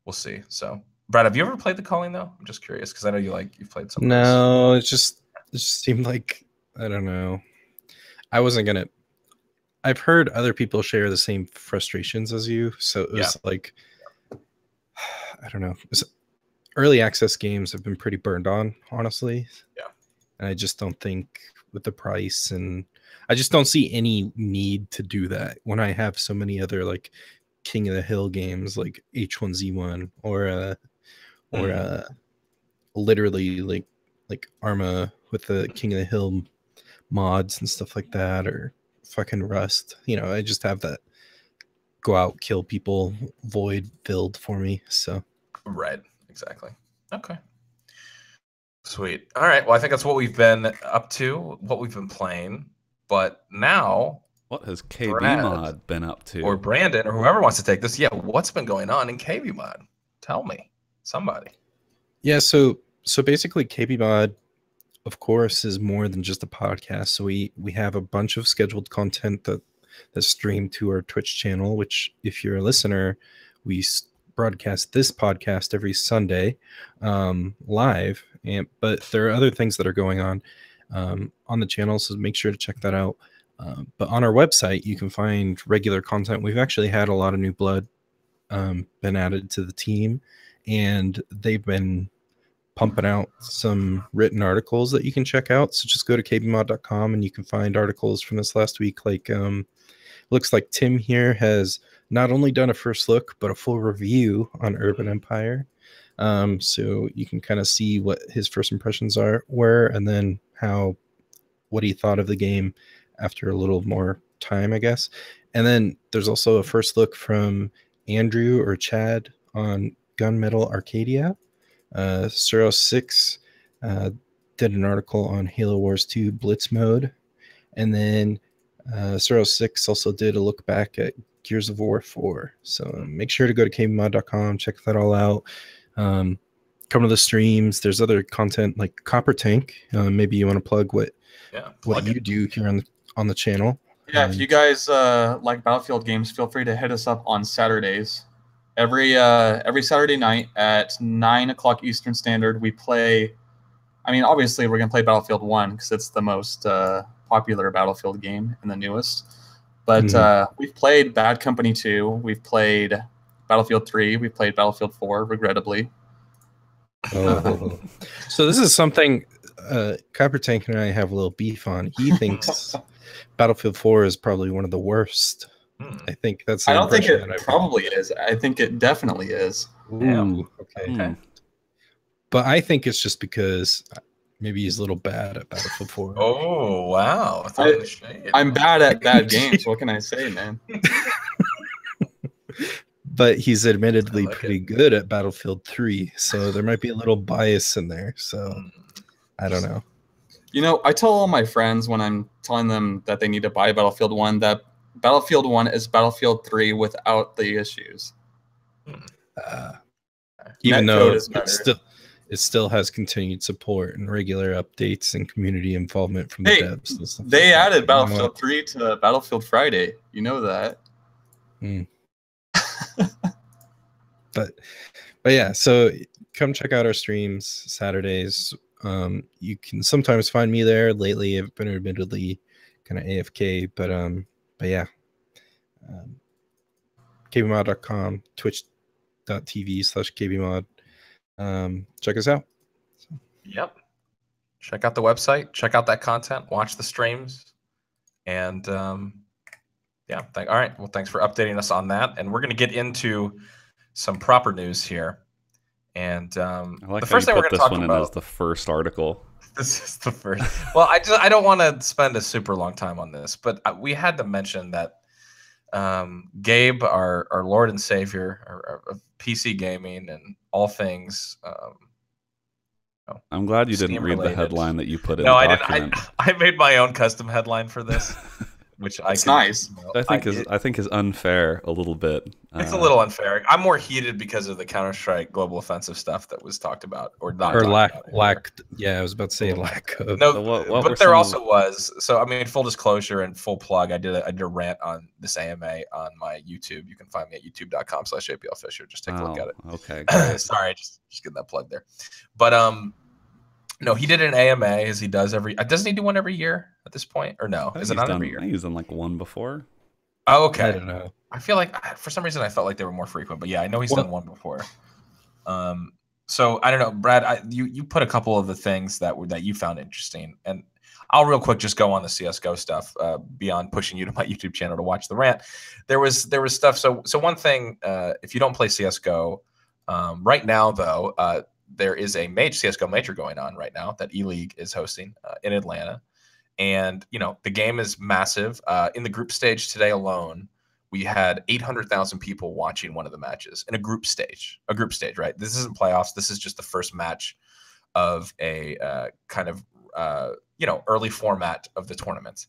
we'll see. So Brad, have you ever played the Colleen though? I'm just curious because I know you've played some. No, it just seemed like, I don't know. I wasn't gonna. I've heard other people share the same frustrations as you, so it was like, I don't know. Early access games have been pretty burned on, honestly. Yeah. And I just don't think with the price, and I just don't see any need to do that when I have so many other like King of the Hill games like H1Z1 or literally like Arma with the King of the Hill mods and stuff like that, or fucking Rust. I just have that go out, kill people, void filled for me. So right. Exactly. Okay. Sweet. All right. Well, I think that's what we've been up to, what we've been playing. But now, what has KBMOD been up to? Or Brandon, or whoever wants to take this. Yeah, what's been going on in KBMOD? Tell me, somebody. Yeah. So basically, KBMOD, of course, is more than just a podcast. So we have a bunch of scheduled content that's streamed to our Twitch channel, which, if you're a listener, we broadcast this podcast every Sunday live, but there are other things that are going on the channel, so make sure to check that out. But on our website, you can find regular content. We've actually had a lot of new blood been added to the team, and they've been pumping out some written articles that you can check out. So just go to kbmod.com and you can find articles from this last week. Like looks like Tim here has not only done a first look, but a full review on Urban Empire. So you can kind of see what his first impressions were, and then what he thought of the game after a little more time, I guess. And then there's also a first look from Andrew or Chad on Gunmetal Arcadia. Suro6 did an article on Halo Wars 2 Blitz mode. And then Suro6 also did a look back at Gears of War 4. So make sure to go to kbmod.com, check that all out. Come to the streams. There's other content like Copper Tank. Maybe you want to plug what you do here on the channel. Yeah, if you guys like Battlefield games, feel free to hit us up on Saturdays. Every Saturday night at 9 o'clock Eastern Standard, we play. I mean, obviously, we're going to play Battlefield 1 because it's the most popular Battlefield game and the newest. But we've played Bad Company 2. We've played Battlefield 3. We've played Battlefield 4, regrettably. Oh. So this is something Copper Tank and I have a little beef on. He thinks Battlefield 4 is probably one of the worst. I think that's. I don't think it probably is. I think it definitely is. Ooh, okay. But I think it's just because maybe he's a little bad at Battlefield 4. Oh, wow. I'm bad at bad games. What can I say, man? but he's admittedly like pretty good at Battlefield 3, so there might be a little bias in there. So I don't know. You know, I tell all my friends when I'm telling them that they need to buy Battlefield 1 that Battlefield 1 is Battlefield 3 without the issues. Even Netcode though is better. it still has continued support and regular updates and community involvement from the devs. And stuff they like added that. Battlefield 3 to Battlefield Friday. You know that. But yeah, so come check out our streams Saturdays. You can sometimes find me there. Lately, I've been admittedly kind of AFK, but yeah. KBMOD.com, twitch.tv/KBMOD. Check us out. Yep. Check out the website. Check out that content. Watch the streams. And yeah. All right. Well, thanks for updating us on that. And we're going to get into some proper news here. And I like the how first thing you we're put going to this talk one about in as the first article. This is the first. Well, I don't want to spend a super long time on this, but we had to mention that Gabe, our Lord and Savior of PC gaming and all things. I'm glad you didn't read the headline that you put in the document. I made my own custom headline for this, which it's nice. I think is unfair a little bit. It's a little unfair. I'm more heated because of the Counter-Strike global offensive stuff that was talked about, or not. Or lack. Yeah, I was about to say lack of. No, so but there also was. So I mean, full disclosure and full plug. I did a rant on this AMA on my YouTube. You can find me at youtube.com/APLFisher. Just take a look at it. Okay. Sorry, just getting that plug there. But no, he did an AMA as he does every. Doesn't he do one every year at this point, or no? Is it not every year? I think he's done like one before. Oh, okay. I don't know. I feel like for some reason I felt like they were more frequent, but yeah, I know he's done one before. So I don't know, Brad. You put a couple of the things that you found interesting, and I'll real quick just go on the CSGO stuff beyond pushing you to my YouTube channel to watch the rant. There was stuff. So one thing, if you don't play CSGO right now, though, there is a CSGO major going on right now that E-League is hosting in Atlanta. And, you know, the game is massive. In the group stage today alone, we had 800,000 people watching one of the matches in a group stage, right? This isn't playoffs. This is just the first match of a kind of, early format of the tournament.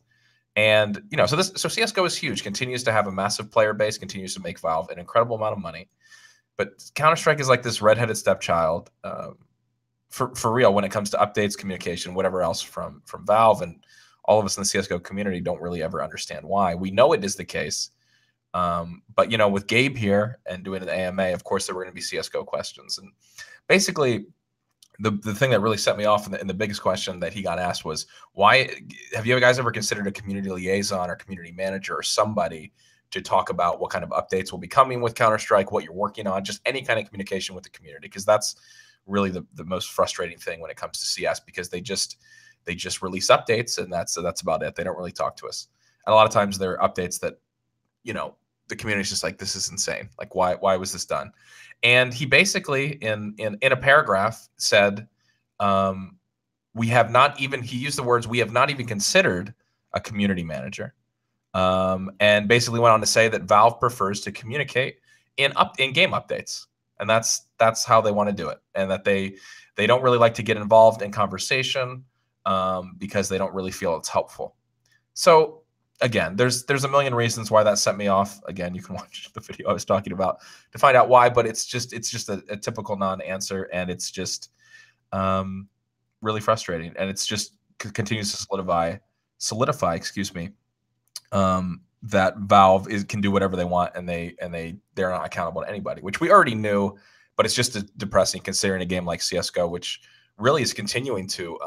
And, so CSGO is huge, continues to have a massive player base, continues to make Valve an incredible amount of money. But Counter-Strike is like this redheaded stepchild for real when it comes to updates, communication, whatever else from Valve. And all of us in the CSGO community don't really ever understand why. We know it is the case. But, with Gabe here and doing an AMA, of course, there were going to be CSGO questions. And basically, the thing that really set me off and the biggest question that he got asked was, why have you guys ever considered a community liaison or community manager or somebody to talk about what kind of updates will be coming with Counter-Strike, what you're working on, just any kind of communication with the community? Because that's really the most frustrating thing when it comes to CS, because they just release updates and that's about it. They don't really talk to us. And a lot of times there are updates that, the community's just like, this is insane. Like, why was this done? And he basically in a paragraph said, he used the words, we have not even considered a community manager. And basically went on to say that Valve prefers to communicate in game updates. And that's how they want to do it. And that they don't really like to get involved in conversation because they don't really feel it's helpful. So again, there's a million reasons why that set me off. Again, you can watch the video I was talking about to find out why, but it's just a typical non-answer, and it's just really frustrating. And it's just continues to solidify, that Valve can do whatever they want, and they're not accountable to anybody, which we already knew, but it's just depressing considering a game like CSGO, which really is continuing to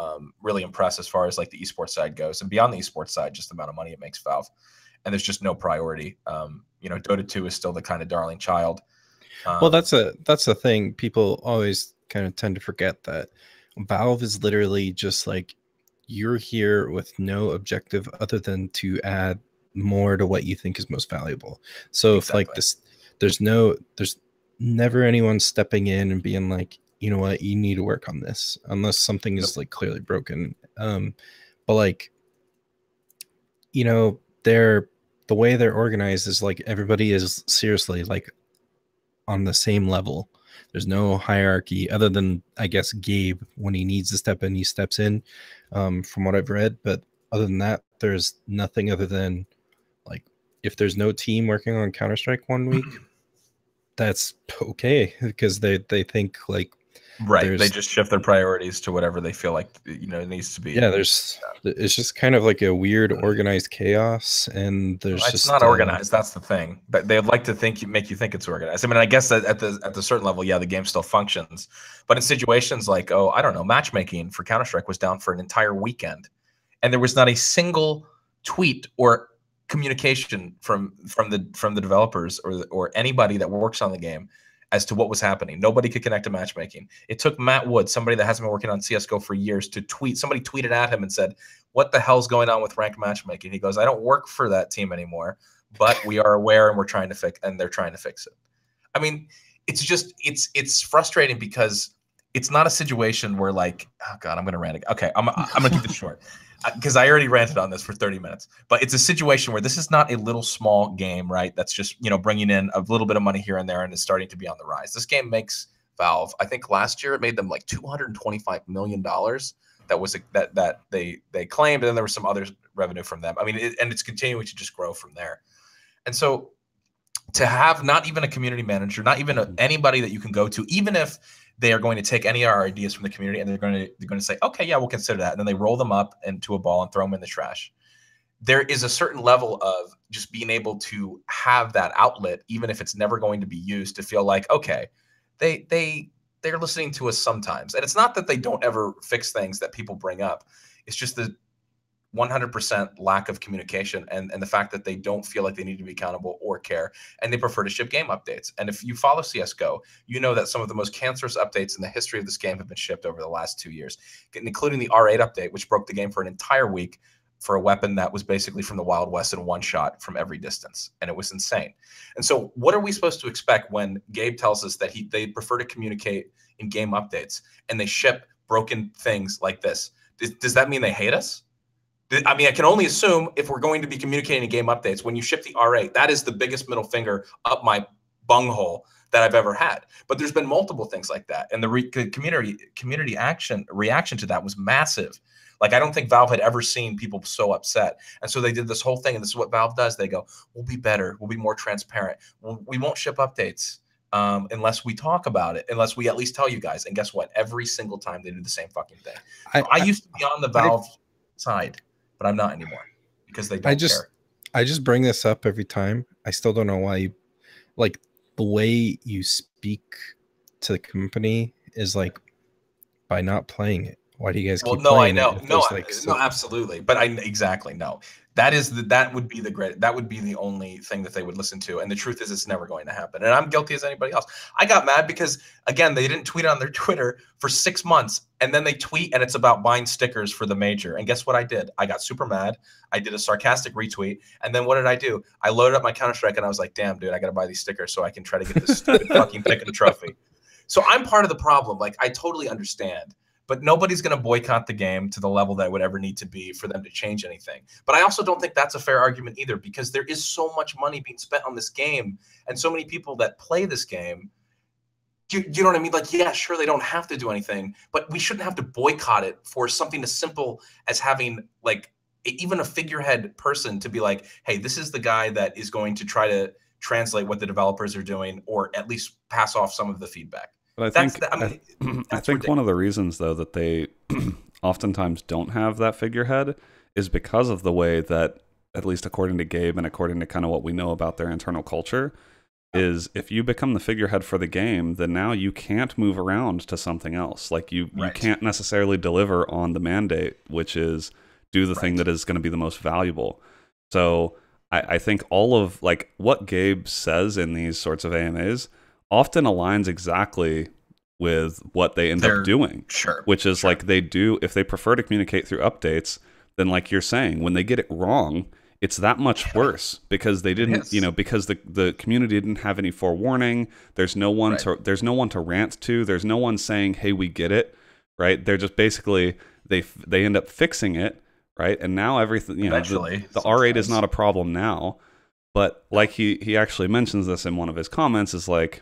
really impress as far as like the esports side goes, and beyond the esports side, just the amount of money it makes Valve, and there's just no priority. Dota 2 is still the kind of darling child. Well, that's the thing. People always kind of tend to forget that Valve is literally just like, you're here with no objective other than to add more to what you think is most valuable. So if like this, there's never anyone stepping in and being like, you know what, you need to work on this, unless something is like clearly broken. But like, the way they're organized is like everybody is seriously like on the same level. There's no hierarchy other than, I guess, Gabe, when he needs to step in, he steps in, from what I've read. But other than that, there's nothing other than, like, if there's no team working on Counter-Strike one week, that's okay, because they think, like, right, they just shift their priorities to whatever they feel like, you know, it needs to be. Yeah, it's just kind of like a weird organized chaos, and there's it's not organized. That's the thing. But they'd like to make you think it's organized. I mean, I guess that at the certain level, yeah, the game still functions. But in situations like, oh, I don't know, matchmaking for Counter-Strike was down for an entire weekend, and there was not a single tweet or communication from the developers or anybody that works on the game as to what was happening. Nobody could connect to matchmaking. It took Matt Wood, somebody that hasn't been working on CSGO for years, to tweet. Somebody tweeted at him and said, "What the hell's going on with ranked matchmaking?" He goes, "I don't work for that team anymore, but we are aware and they're trying to fix it." I mean, it's frustrating because it's not a situation where, like, oh God, I'm going to rant again. Okay, I'm going to keep this short because I already ranted on this for 30 minutes. But it's a situation where this is not a little small game, right? That's just, you know, bringing in a little bit of money here and there and is starting to be on the rise. This game makes Valve, I think last year it made them like $225 million. That was that they claimed, and then there was some other revenue from them. I mean, and it's continuing to just grow from there. And so to have not even a community manager, not even anybody that you can go to, even if they are going to take any of our ideas from the community and they're going to say, okay, yeah, we'll consider that. And then they roll them up into a ball and throw them in the trash. There is a certain level of just being able to have that outlet, even if it's never going to be used, to feel like, okay, they're listening to us sometimes. And it's not that they don't ever fix things that people bring up. It's just the 100% lack of communication and the fact that they don't feel like they need to be accountable or care, and they prefer to ship game updates. And if you follow CSGO, you know that some of the most cancerous updates in the history of this game have been shipped over the last 2 years, including the R8 update, which broke the game for an entire week for a weapon that was basically from the Wild West and one shot from every distance. And it was insane. And so what are we supposed to expect when Gabe tells us that they prefer to communicate in game updates and they ship broken things like this? Does that mean they hate us? I mean, I can only assume if we're going to be communicating in game updates, when you ship the R8, that is the biggest middle finger up my bunghole that I've ever had. But there's been multiple things like that. And the community reaction to that was massive. Like, I don't think Valve had ever seen people so upset. And so they did this whole thing. And this is what Valve does. They go, we'll be better. We'll be more transparent. We won't ship updates unless we talk about it, unless we at least tell you guys. And guess what? Every single time they do the same fucking thing. I used to be on the Valve side, but I'm not anymore because they don't care. I just bring this up every time. I still don't know why like, the way you speak to the company is like by not playing it. Why do you guys keep playing it? No, absolutely. But exactly, no. That would be the only thing that they would listen to. And the truth is, it's never going to happen. And I'm guilty as anybody else. I got mad because, again, they didn't tweet on their Twitter for 6 months. And then they tweet and it's about buying stickers for the major. And guess what I did? I got super mad. I did a sarcastic retweet. And then what did I do? I loaded up my Counter-Strike and I was like, damn, dude, I got to buy these stickers so I can try to get this stupid fucking pick of the trophy. So I'm part of the problem. Like, I totally understand. But nobody's going to boycott the game to the level that it would ever need to be for them to change anything. But I also don't think that's a fair argument either, because there is so much money being spent on this game and so many people that play this game. You know what I mean? Like, yeah, sure, they don't have to do anything, but we shouldn't have to boycott it for something as simple as having, like, even a figurehead person to be like, hey, this is the guy that is going to try to translate what the developers are doing, or at least pass off some of the feedback. But I think one of the reasons, though, that they oftentimes don't have that figurehead is because of the way that, at least according to Gabe and according to kind of what we know about their internal culture, is if you become the figurehead for the game, then now you can't move around to something else. Like, you can't necessarily deliver on the mandate, which is do the thing that is going to be the most valuable. So I think all of, like, what Gabe says in these sorts of AMAs often aligns exactly with what they end up doing. Which is like, they do, if they prefer to communicate through updates, then, like you're saying, when they get it wrong, it's that much worse because they didn't, because the community didn't have any forewarning. There's no one to rant to. There's no one saying, hey, we get it, right? They're just basically, they end up fixing it, right? And now everything, the R8 is not a problem now. But like he actually mentions this in one of his comments, is like,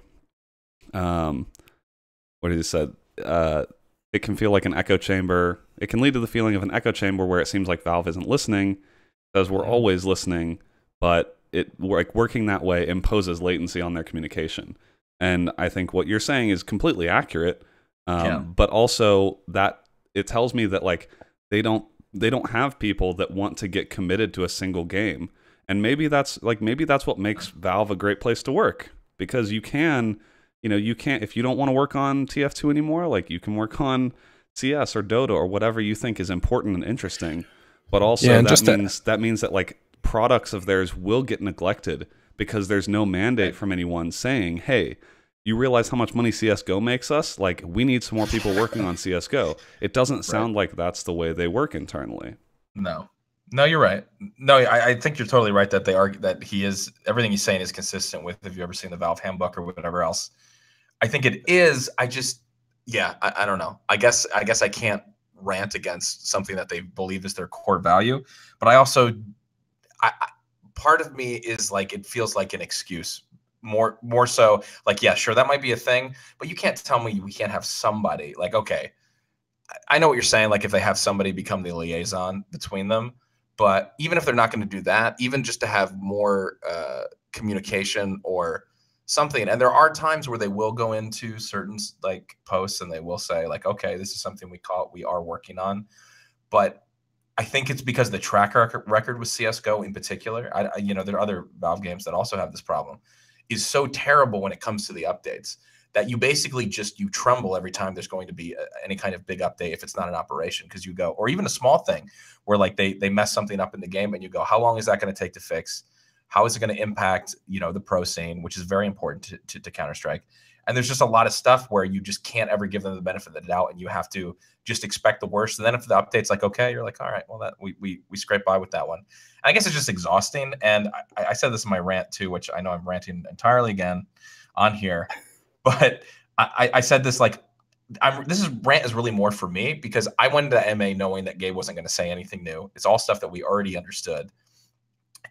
what did he said? It can feel like an echo chamber. It can lead to the feeling of an echo chamber where it seems like Valve isn't listening, because we're always listening, but like working that way imposes latency on their communication. And I think what you're saying is completely accurate, but also that it tells me that like they don't have people that want to get committed to a single game. And maybe that's what makes Valve a great place to work, because you can't, if you don't want to work on TF2 anymore, like you can work on CS or Dota or whatever you think is important and interesting. But also that means that like products of theirs will get neglected because there's no mandate from anyone saying, hey, you realize how much money CSGO makes us? Like, we need some more people working on CSGO. It doesn't sound like that's the way they work internally. No, you're right. No, I think you're totally right that everything he's saying is consistent with, if you've ever seen the Valve handbook or whatever else. I think it is. I don't know. I guess I can't rant against something that they believe is their core value, but I also, part of me is like, it feels like an excuse more so, like, yeah, sure, that might be a thing, but you can't tell me we can't have somebody, like, okay, I know what you're saying, like if they have somebody become the liaison between them, but even if they're not going to do that, even just to have more communication or something. And there are times where they will go into certain like posts and they will say like, okay, this is something we are working on. But I think it's because the track record with CSGO in particular, there are other Valve games that also have this problem, is so terrible when it comes to the updates that you basically you tremble every time there's going to be any kind of big update if it's not an operation, because you go, or even a small thing where like they mess something up in the game and you go, how long is that going to take to fix? How is it going to impact, the pro scene, which is very important to Counter-Strike. And there's just a lot of stuff where you just can't ever give them the benefit of the doubt, and you have to just expect the worst. And then if the update's like, okay, you're like, all right, well, that we scrape by with that one. And I guess it's just exhausting. And I said this in my rant too, which I know I'm ranting entirely again on here, but I said this like, this rant is really more for me because I went into MA knowing that Gabe wasn't going to say anything new. It's all stuff that we already understood.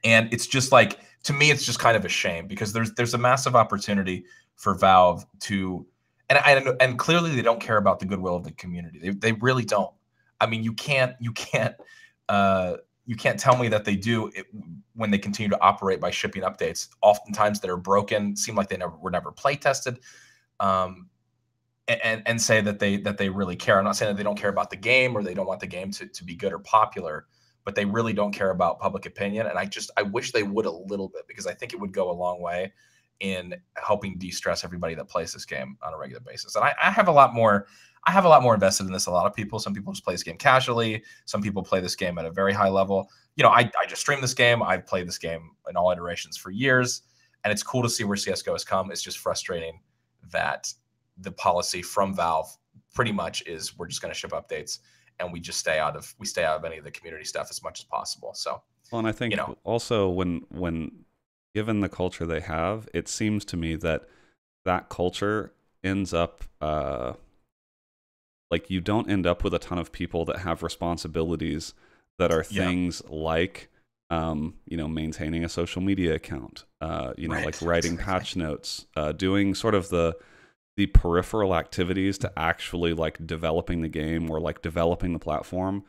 And it's just like, to me, it's just kind of a shame because there's a massive opportunity for Valve to, and clearly they don't care about the goodwill of the community. They really don't. I mean, you can't tell me that they do when they continue to operate by shipping updates, oftentimes that are broken, seem like they were never play tested, and say that they really care. I'm not saying that they don't care about the game or they don't want the game to be good or popular, but they really don't care about public opinion. And I wish they would a little bit, because I think it would go a long way in helping de-stress everybody that plays this game on a regular basis. And I have a lot more invested in this. A lot of people, some people just play this game casually. Some people play this game at a very high level. I just stream this game. I've played this game in all iterations for years, and it's cool to see where CSGO has come. It's just frustrating that the policy from Valve pretty much is we're just going to ship updates and we stay out of any of the community stuff as much as possible. So, well, and I think also when given the culture they have, it seems to me that culture ends up like you don't end up with a ton of people that have responsibilities that are things like maintaining a social media account, right. Like writing patch notes, doing sort of the peripheral activities to actually like developing the game or like developing the platform.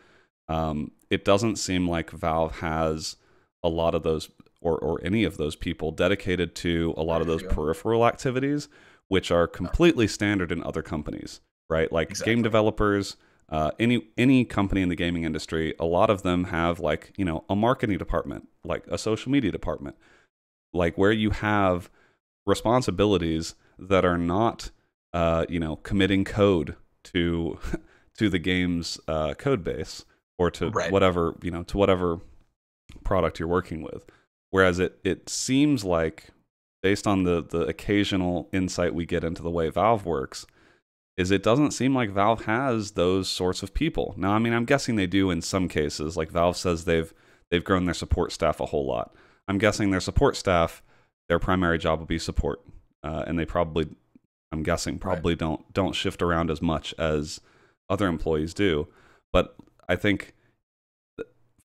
It doesn't seem like Valve has a lot of those or any of those people dedicated to a lot of those peripheral activities, which are completely standard in other companies, right? Like game developers, any company in the gaming industry, a lot of them have like, a marketing department, like a social media department, like where you have responsibilities that are not, committing code to the game's code base or to whatever, to whatever product you're working with. Whereas it seems like, based on the occasional insight we get into the way Valve works, is it doesn't seem like Valve has those sorts of people. Now, I mean, I'm guessing they do in some cases. Like Valve says they've grown their support staff a whole lot. I'm guessing their support staff, their primary job will be support, and they probably, I'm guessing, probably don't shift around as much as other employees do. But I think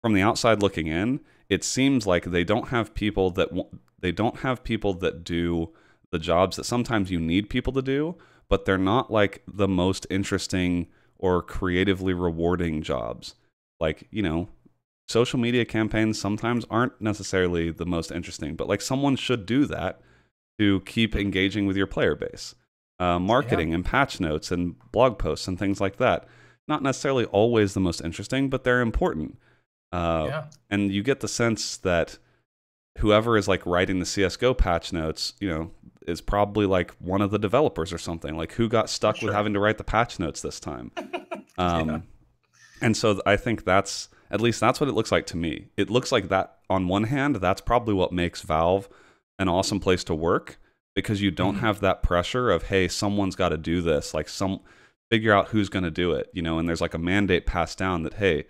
from the outside looking in, it seems like they don't have people that do the jobs that sometimes you need people to do, but they're not like the most interesting or creatively rewarding jobs. Like, you know, social media campaigns sometimes aren't necessarily the most interesting, but like someone should do that to keep engaging with your player base. Marketing and patch notes and blog posts and things like that. Not necessarily always the most interesting, but they're important. And you get the sense that whoever is like writing the CSGO patch notes, you know, is probably like one of the developers or something. Like, who got stuck with having to write the patch notes this time? And so I think that's, at least that's what it looks like to me. It looks like that on one hand, that's probably what makes Valve an awesome place to work, because you don't have that pressure of, hey, someone's got to do this. Like, figure out who's going to do it, you know, and there's like a mandate passed down that, hey,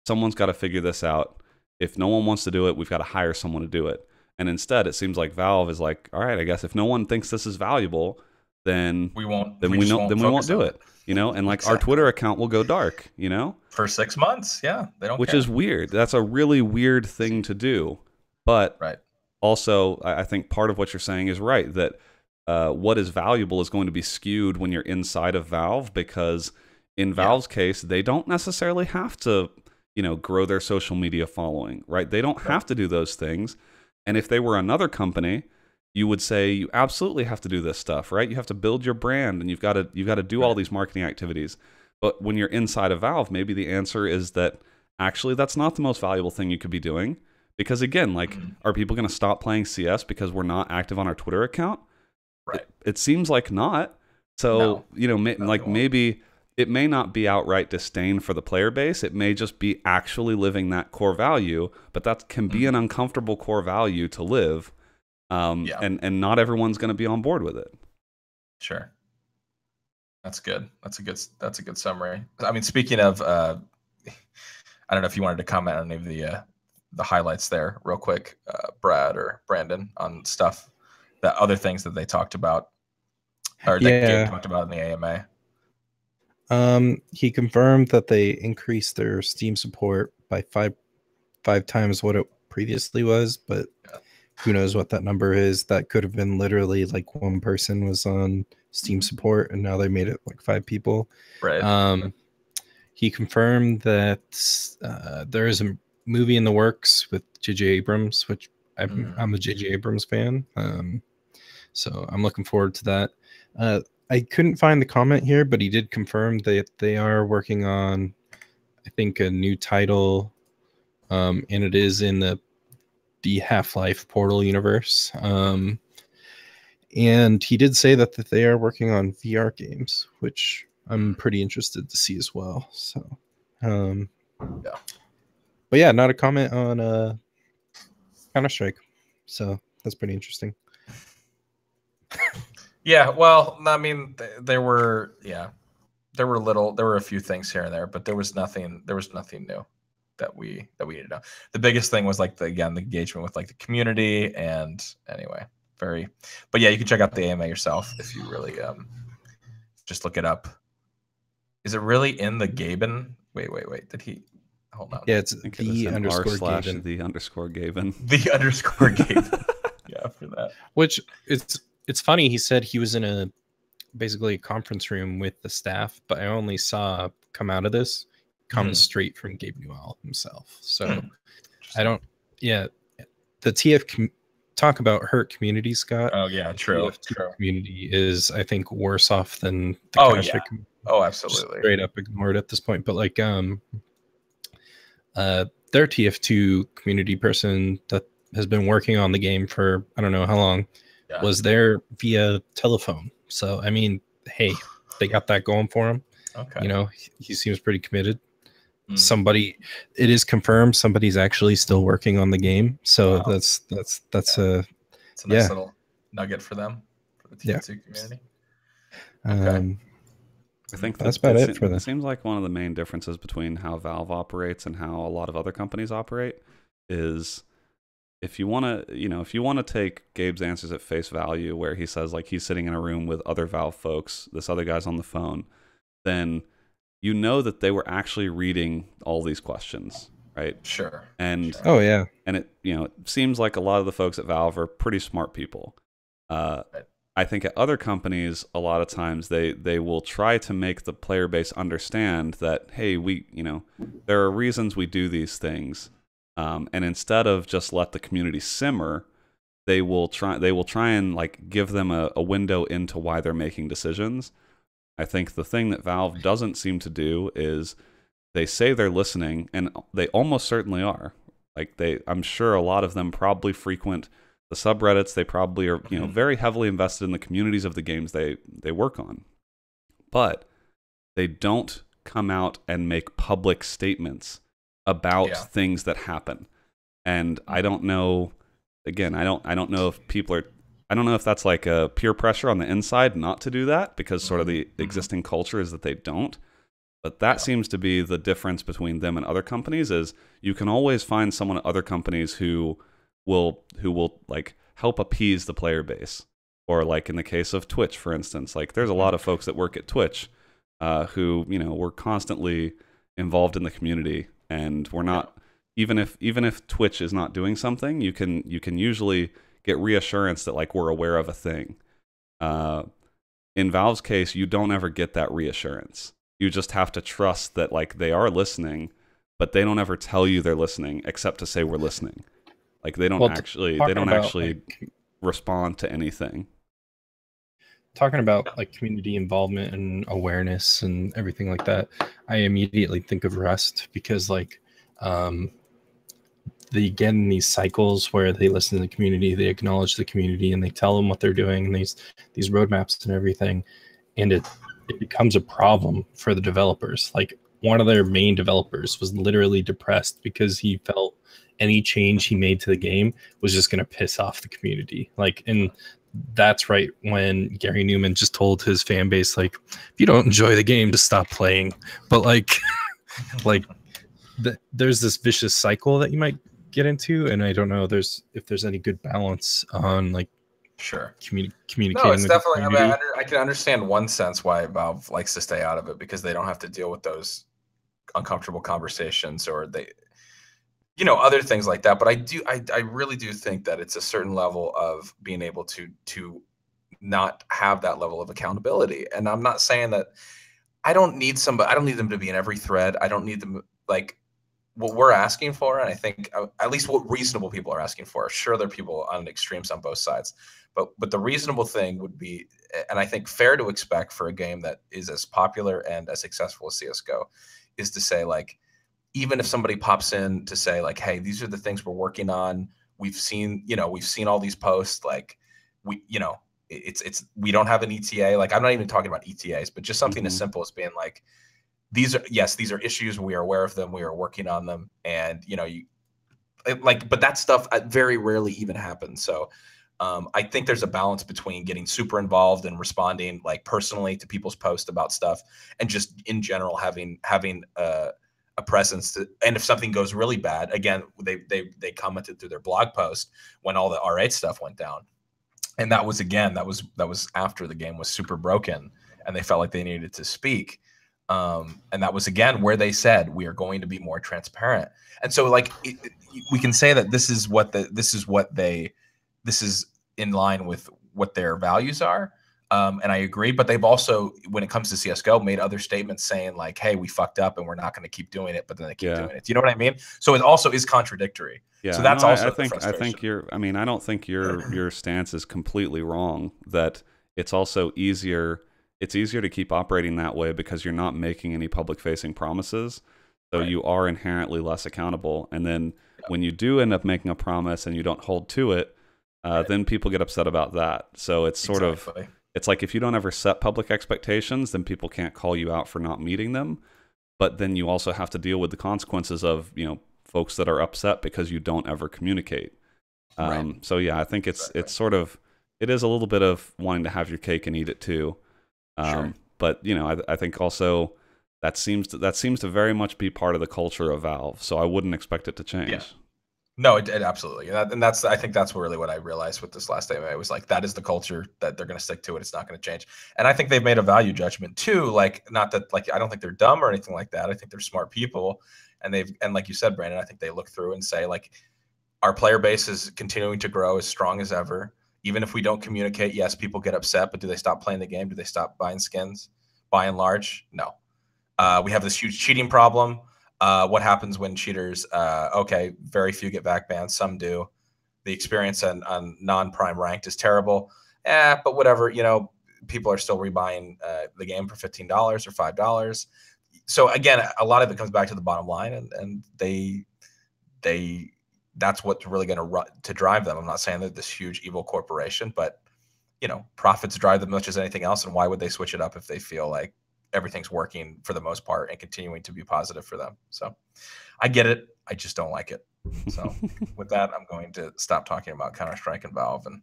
someone's got to figure this out. If no one wants to do it, we've got to hire someone to do it. And instead, it seems like Valve is like, all right, I guess if no one thinks this is valuable, then we won't do it, you know. And like our Twitter account will go dark, you know, for 6 months. Yeah, they don't. Which is weird. That's a really weird thing to do. But also, I think part of what you're saying is right, that what is valuable is going to be skewed when you're inside of Valve, because in Valve's case, they don't necessarily have to, you know, grow their social media following, right? They don't have to do those things. And if they were another company, you would say you absolutely have to do this stuff, right? You have to build your brand, and you've got to do all these marketing activities. But when you're inside of Valve, maybe the answer is that actually that's not the most valuable thing you could be doing. Because again, like, are people going to stop playing CS because we're not active on our Twitter account? Right. It seems like not. So, you know, maybe it may not be outright disdain for the player base. It may just be actually living that core value, but that can be an uncomfortable core value to live. And not everyone's going to be on board with it. Sure. That's good. That's a good summary. I mean, speaking of, I don't know if you wanted to comment on any of the highlights there real quick, Brad or Brandon, on stuff, that other things that they talked about, or that Gabe talked about in the AMA. He confirmed that they increased their Steam support by five times what it previously was, but who knows what that number is. That could have been literally like one person was on Steam support, and now they made it like 5 people. Right. He confirmed that there is a movie in the works with J.J. Abrams, which I'm a J.J. Abrams fan. So I'm looking forward to that. I couldn't find the comment here, but he did confirm that they are working on, I think, a new title, and it is in the Half-Life Portal universe. And he did say that they are working on VR games, which I'm pretty interested to see as well. So, but yeah, not a comment on Counter-Strike. So that's pretty interesting. Yeah, well, I mean, there were a few things here and there, but there was nothing new that we need to know. The biggest thing was like the engagement with like the community, and anyway, but yeah, you can check out the AMA yourself if you really just look it up. Is it really in the Gaben? Wait, did he hold on? Yeah, it's the _Gaben. The _ Gaben. The _ Gaben. Yeah, for that. Which it's funny. He said he was in basically a conference room with the staff, but I only saw come out of this come straight from Gabe Newell himself. So I don't. Yeah, the TF talk about hurt community, Scott. Oh yeah, true. Community is, I think, worse off than the community. Oh, absolutely. Straight up ignored at this point. But like their TF2 community person that has been working on the game for I don't know how long was there via telephone. So I mean, hey, they got that going for him. Okay. You know, he seems pretty committed. It is confirmed somebody's actually still working on the game. So that's it's a nice little nugget for them, for the TF2 community. Okay. I think that's about it for them. It seems like one of the main differences between how Valve operates and how a lot of other companies operate is if you want to take Gabe's answers at face value, where he says like he's sitting in a room with other Valve folks, this other guy's on the phone, then you know that they were actually reading all these questions, right? Sure. And oh yeah, and it it seems like a lot of the folks at Valve are pretty smart people. I think at other companies, a lot of times they will try to make the player base understand that, hey, there are reasons we do these things, and instead of just let the community simmer, they will try and like give them a window into why they're making decisions. I think the thing that Valve doesn't seem to do is they say they're listening, and they almost certainly are. Like I'm sure a lot of them probably frequent the subreddits. They probably are, very heavily invested in the communities of the games they work on. But they don't come out and make public statements about things that happen. And I don't know. Again, I don't know if people are. I don't know if that's like a peer pressure on the inside not to do that, because sort of the existing culture is that they don't. But that seems to be the difference between them and other companies, is you can always find someone at other companies who will like help appease the player base. Or like in the case of Twitch, for instance, like there's a lot of folks that work at Twitch who, were constantly involved in the community, and we're not even if Twitch is not doing something, you can usually get reassurance that like we're aware of a thing. In Valve's case, you don't ever get that reassurance. You just have to trust that like they are listening, but they don't ever tell you they're listening except to say we're listening. Like they don't actually respond to anything. Talking about like community involvement and awareness and everything like that, I immediately think of Rust, because like they get in these cycles where they listen to the community, they acknowledge the community, and they tell them what they're doing, and these roadmaps and everything, and it becomes a problem for the developers. Like one of their main developers was literally depressed because he felt any change he made to the game was just going to piss off the community. Like, and that's right when Gary Newman just told his fan base, like, if you don't enjoy the game, just stop playing. But like, there's this vicious cycle that you might get into, and I don't know if there's any good balance on like communicating. No, it's definitely. I mean, I can understand one sense why Valve likes to stay out of it, because they don't have to deal with those uncomfortable conversations, or other things like that. But I really do think that it's a certain level of being able to not have that level of accountability. And I'm not saying that I don't need them to be in every thread. I don't need them, like, what we're asking for, and I think at least what reasonable people are asking for. Sure, there are people on extremes on both sides, but the reasonable thing would be, and I think fair to expect for a game that is as popular and as successful as CSGO, is to say, like, even if somebody pops in to say, like, hey, these are the things we're working on, we've seen all these posts, like, we don't have an ETA. Like, I'm not even talking about ETAs, but just something as simple as being like, these are issues, we are aware of them, we are working on them, and but that stuff very rarely even happens. So I think there's a balance between getting super involved and responding like personally to people's posts about stuff, and just in general having a presence and if something goes really bad, again, they commented through their blog post when all the R8 stuff went down, and that was after the game was super broken and they felt like they needed to speak. And that was again where they said, we are going to be more transparent. And so like we can say that this is in line with what their values are. And I agree, but they've also, when it comes to CSGO, made other statements saying like, hey, we fucked up and we're not going to keep doing it, but then they keep doing it. Do you know what I mean? So it also is contradictory. Yeah. So that's also I think I don't think your stance is completely wrong, that it's also easier to keep operating that way because you're not making any public facing promises. So you are inherently less accountable. And then when you do end up making a promise and you don't hold to it, then people get upset about that. So it's sort of, it's like if you don't ever set public expectations, then people can't call you out for not meeting them. But then you also have to deal with the consequences of, folks that are upset because you don't ever communicate. So yeah, I think it's sort of, it is a little bit of wanting to have your cake and eat it too. But I think also that seems to very much be part of the culture of Valve. So I wouldn't expect it to change. Yeah. No, it absolutely, and that's, I think that's really what I realized with this last statement. It was like, that is the culture, that they're going to stick to it. It's not going to change. And I think they've made a value judgment too. Like, not that, like, I don't think they're dumb or anything like that. I think they're smart people, and like you said, Brandon, I think they look through and say, like, our player base is continuing to grow as strong as ever. Even if we don't communicate, yes, people get upset, but do they stop playing the game? Do they stop buying skins? By and large, no. We have this huge cheating problem. What happens when cheaters? Okay, very few get back banned. Some do. The experience on non-prime ranked is terrible. But whatever, people are still rebuying the game for $15 or $5. So again, a lot of it comes back to the bottom line, and they that's what's really going to drive them. I'm not saying they're this huge evil corporation, but profits drive them as much as anything else. And why would they switch it up if they feel like everything's working for the most part and continuing to be positive for them? So I get it. I just don't like it. So with that, I'm going to stop talking about Counter-Strike and Valve, and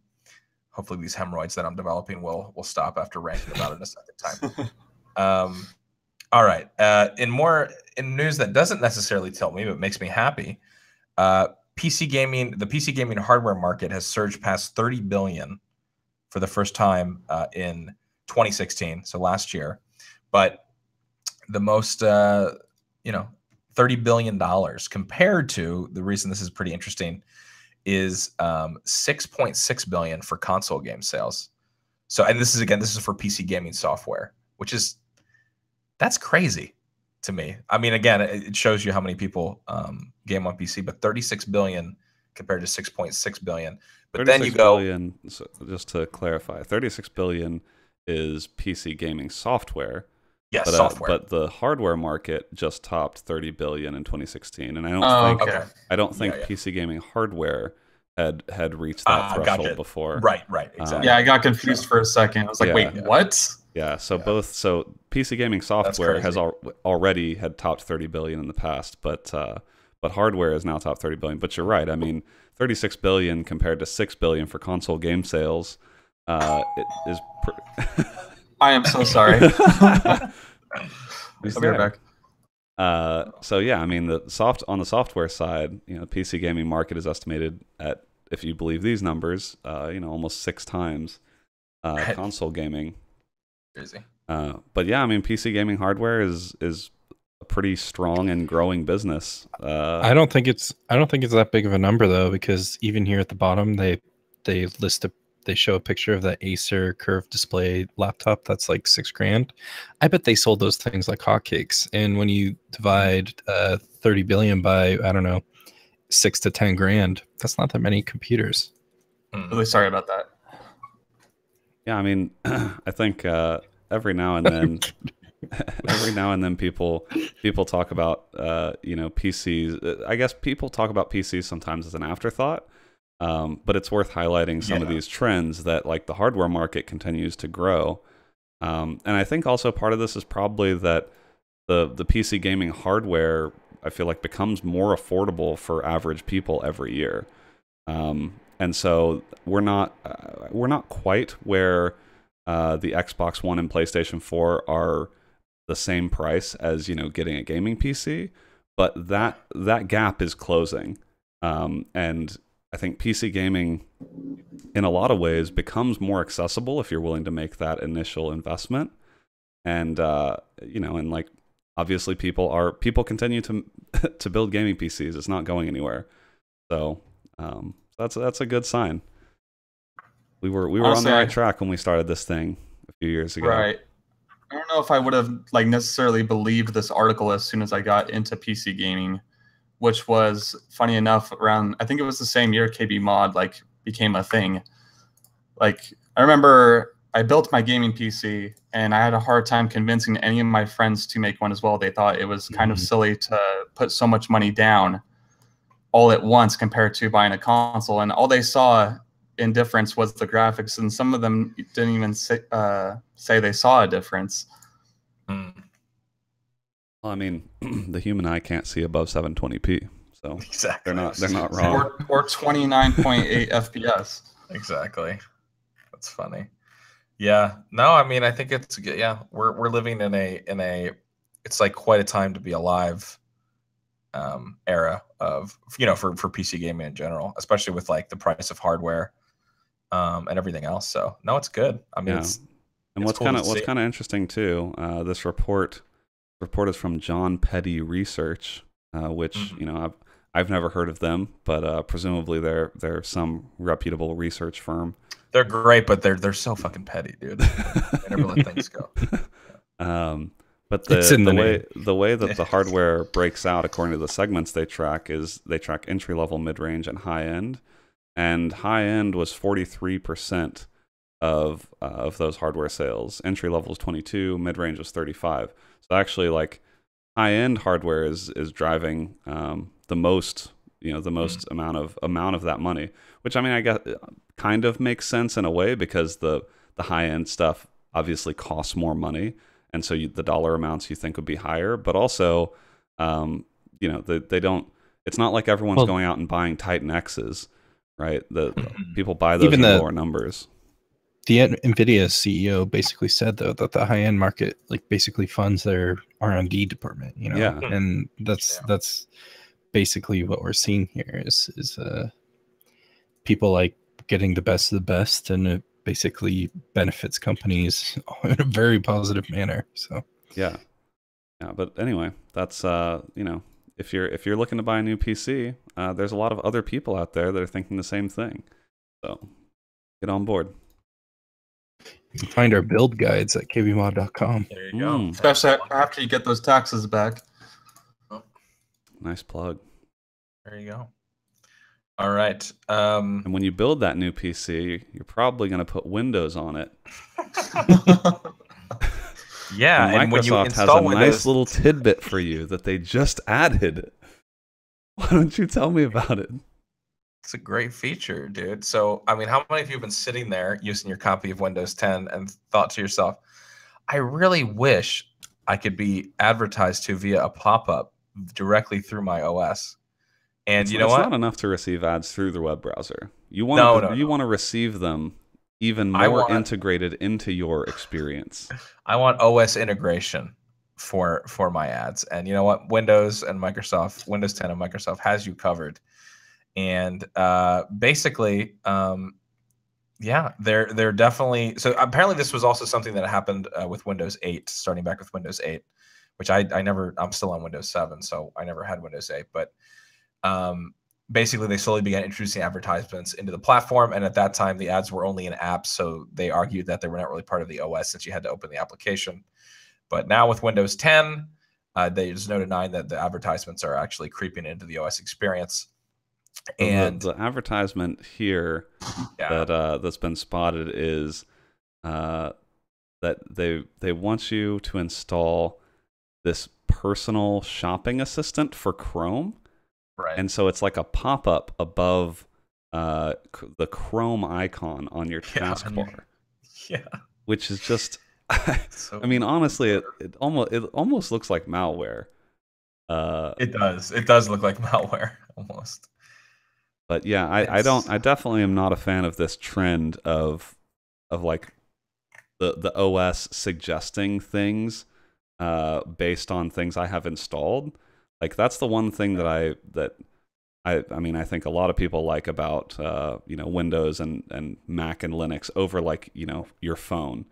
hopefully these hemorrhoids that I'm developing will stop after ranting about it a second time. All right. In news that doesn't necessarily tilt me, but makes me happy, the PC gaming hardware market has surged past 30 billion for the first time in 2016, so last year. But the most, $30 billion compared to, the reason this is pretty interesting is $6.6 billion for console game sales. So, and this is for PC gaming software, that's crazy to me. I mean, again, it shows you how many people game on PC, but 36 billion compared to 6.6 billion. But then you go billion, so just to clarify, 36 billion is PC gaming software. Yes, but, software. But the hardware market just topped 30 billion in 2016, and I don't think PC gaming hardware had reached that threshold before. Right, exactly. I got confused for a second. I was like, wait, what? Yeah, so PC gaming software has already had topped 30 billion in the past, but hardware is now top 30 billion. But you're right. I mean, 36 billion compared to 6 billion for console game sales, it is. I am so sorry. I'll be right back. So yeah, I mean, on the software side, PC gaming market is estimated at, if you believe these numbers, almost 6 times console gaming. Crazy. But yeah, I mean, PC gaming hardware is a pretty strong and growing business. I don't think it's that big of a number though, because even here at the bottom, they show a picture of that Acer curved display laptop that's like $6,000. I bet they sold those things like hotcakes. And when you divide 30 billion by, I don't know, 6 to 10 grand, that's not that many computers. Really sorry about that. Yeah, I mean, I think every now and then, people talk about PCs. I guess people talk about PCs sometimes as an afterthought, but it's worth highlighting some of these trends that, like, the hardware market continues to grow, and I think also part of this is probably that the PC gaming hardware, I feel like, becomes more affordable for average people every year. And so we're not quite where the Xbox One and PlayStation 4 are the same price as getting a gaming PC, but that gap is closing, and I think PC gaming, in a lot of ways, becomes more accessible if you're willing to make that initial investment, and and like obviously people continue to build gaming PCs. It's not going anywhere, so. That's a good sign. We were honestly on the right track when we started this thing a few years ago. Right. I don't know if I would have necessarily believed this article as soon as I got into PC gaming, which was, funny enough, around, I think it was the same year KBMOD became a thing. I remember I built my gaming PC and I had a hard time convincing any of my friends to make one as well. They thought it was kind of silly to put so much money down all at once compared to buying a console, and all they saw in difference was the graphics, and some of them didn't even say they saw a difference. Well, I mean, the human eye can't see above 720p, so exactly. they're not wrong. Or 29.8 FPS. Exactly. That's funny. Yeah. No, I mean, I think it's good. Yeah, we're living in a it's like quite a time to be alive era of for PC gaming in general, especially with the price of hardware and everything else. So no, it's good. I mean, what's kind of interesting too, this report is from John Petty Research, which I've never heard of them, but presumably they're some reputable research firm. They're great, but they're so fucking petty, dude. They never let things go. But the way that the hardware breaks out according to the segments they track is they track entry level, mid range, and high end. And high end was 43% of those hardware sales. Entry level is 22, mid range was 35. So actually, like high end hardware is driving the most amount of that money. Which I mean, I guess kind of makes sense in a way because the high end stuff obviously costs more money, and so the dollar amounts you think would be higher. But also, they don't. It's not like everyone's going out and buying Titan X's. Right, the people buy those in lower numbers. The NVIDIA CEO basically said though that the high end market like basically funds their R&D department. Yeah, and that's basically what we're seeing here is people like getting the best of the best, and it basically benefits companies in a very positive manner. So yeah. But anyway, that's If you're looking to buy a new PC, there's a lot of other people out there that are thinking the same thing. So get on board. You can find our build guides at kbmod.com. There you go. Especially after you get those taxes back. Nice plug. There you go. All right. And when you build that new PC, you're probably going to put Windows on it. Yeah, and Microsoft has a nice little tidbit for you that they just added. Why don't you tell me about it? It's a great feature, dude. So, I mean, how many of you have been sitting there using your copy of Windows 10 and thought to yourself, I really wish I could be advertised to via a pop-up directly through my OS? And you know what? It's not enough to receive ads through the web browser. You want to receive them even more integrated into your experience. I want OS integration for my ads. And you know what? Windows 10 and Microsoft has you covered. And basically, they're definitely. So apparently this was also something that happened with Windows 8, starting back with Windows 8, which I'm still on Windows 7, so I never had Windows 8. But basically, they slowly began introducing advertisements into the platform, and at that time, the ads were only in apps, so they argued that they were not really part of the OS since you had to open the application. But now with Windows 10, there's no denying that the advertisements are actually creeping into the OS experience. And the advertisement here that's been spotted is that they want you to install this personal shopping assistant for Chrome. Right. And so it's like a pop-up above the Chrome icon on your taskbar. Yeah. Which is just, I mean, honestly, it almost looks like malware. It does. It does look like malware almost. But yeah, I definitely am not a fan of this trend of like the OS suggesting things based on things I have installed. Like that's the one thing that I mean I think a lot of people like about Windows and Mac and Linux over like your phone,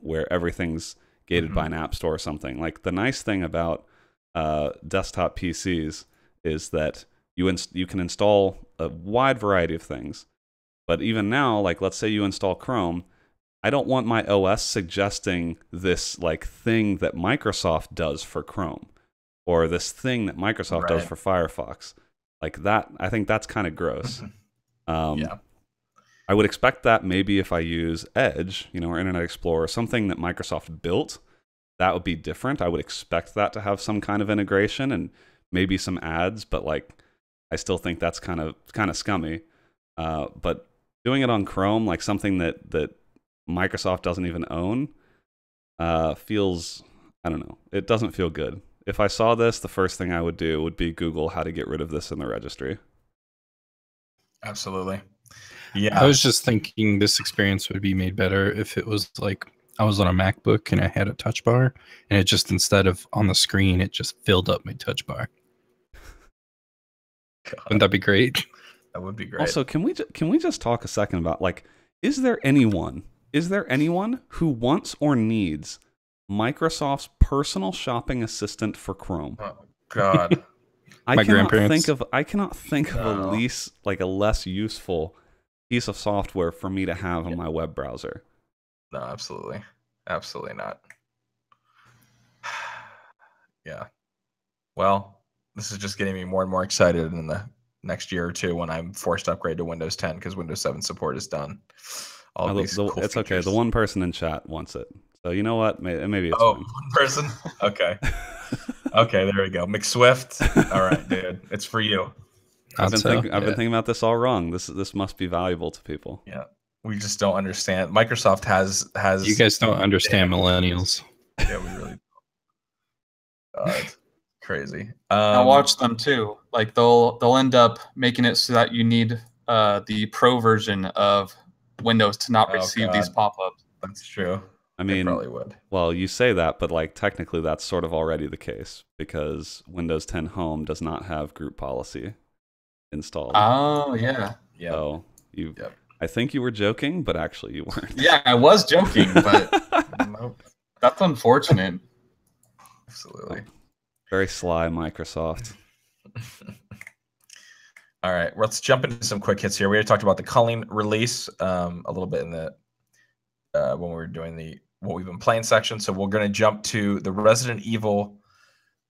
where everything's gated by an app store or something. Like the nice thing about desktop PCs is that you can install a wide variety of things. But even now, like let's say you install Chrome, I don't want my OS suggesting this like thing that Microsoft does for Chrome, or this thing that Microsoft does for Firefox. Like that, I think that's kind of gross. Yeah. I would expect that maybe if I use Edge, or Internet Explorer, something that Microsoft built, that would be different. I would expect that to have some kind of integration and maybe some ads, but like I still think that's kind of scummy. But doing it on Chrome, like something that Microsoft doesn't even own, feels, I don't know, it doesn't feel good. If I saw this, the first thing I would do would be Google how to get rid of this in the registry. Absolutely. Yeah. I was just thinking this experience would be made better if it was like I was on a MacBook and I had a touch bar, and it just, instead of on the screen, it just filled up my touch bar. God. Wouldn't that be great? That would be great. Also, can we just talk a second about, like, is there anyone who wants or needs Microsoft's personal shopping assistant for Chrome? Oh, God. My grandparents. I cannot think of a less useful piece of software for me to have on my web browser. No, absolutely. Absolutely not. Yeah. Well, this is just getting me more and more excited in the next year or two when I'm forced to upgrade to Windows 10 because Windows 7 support is done. All these cool it's features. Okay. The one person in chat wants it. So you know what? Maybe it's fine. One person? Okay. Okay, there we go. McSwift. All right, dude. It's for you. I've been thinking about this all wrong. This must be valuable to people. Yeah. We just don't understand. Microsoft has You guys don't understand millennials. Yeah, we really don't. It's crazy. Now watch them too. Like they'll end up making it so that you need the pro version of Windows to not receive these pop-ups. That's true. I mean, they probably would. Well, you say that, but like technically that's sort of already the case because Windows 10 Home does not have group policy installed. Oh, yeah. Yeah. So I think you were joking, but actually you weren't. Yeah, I was joking, but nope. That's unfortunate. Absolutely. Very sly, Microsoft. All right, let's jump into some quick hits here. We already talked about the Colleen release a little bit in the when we were doing what we've been playing section. So we're going to jump to the Resident Evil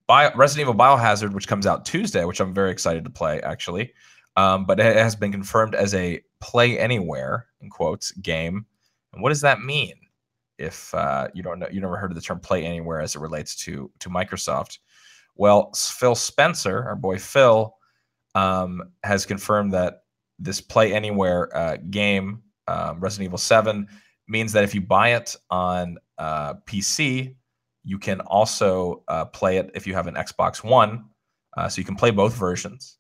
Biohazard, which comes out Tuesday, which I'm very excited to play actually. But it has been confirmed as a play anywhere in quotes game. And what does that mean? If you don't know, you never heard of the term play anywhere as it relates to Microsoft. Well, Phil Spencer, our boy Phil, has confirmed that this play anywhere game, Resident Evil 7, means that if you buy it on PC, you can also play it if you have an Xbox One. So you can play both versions.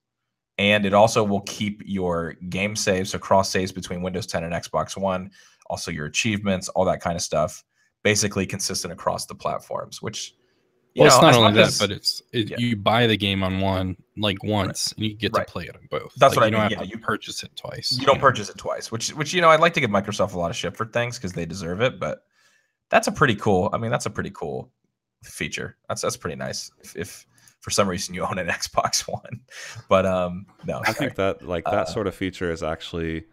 And it also will keep your game saves, so cross saves between Windows 10 and Xbox One, also your achievements, all that kind of stuff, basically consistent across the platforms, which, it's not only that, but you buy the game on one once and you get to play it on both. That's what I mean. You don't have to purchase it twice. You don't purchase it twice, which I'd like to give Microsoft a lot of shit for things because they deserve it, but that's a pretty cool feature. That's pretty nice if for some reason you own an Xbox One. But no, I think that that sort of feature is actually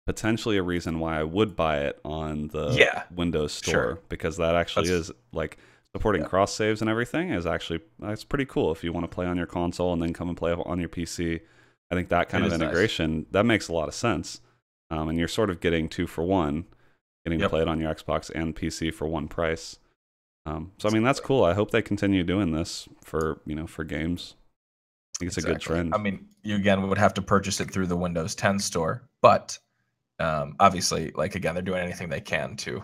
potentially a reason why I would buy it on the Windows Store, because that actually is supporting cross saves and everything that's pretty cool. If you want to play on your console and then come and play on your PC, I think that kind of integration that makes a lot of sense. And you're sort of getting 2 for 1, getting to play it on your Xbox and PC for one price. So I mean that's cool. I hope they continue doing this for games. I think it's a good trend. I mean, you again would have to purchase it through the Windows 10 store, but obviously, again, they're doing anything they can to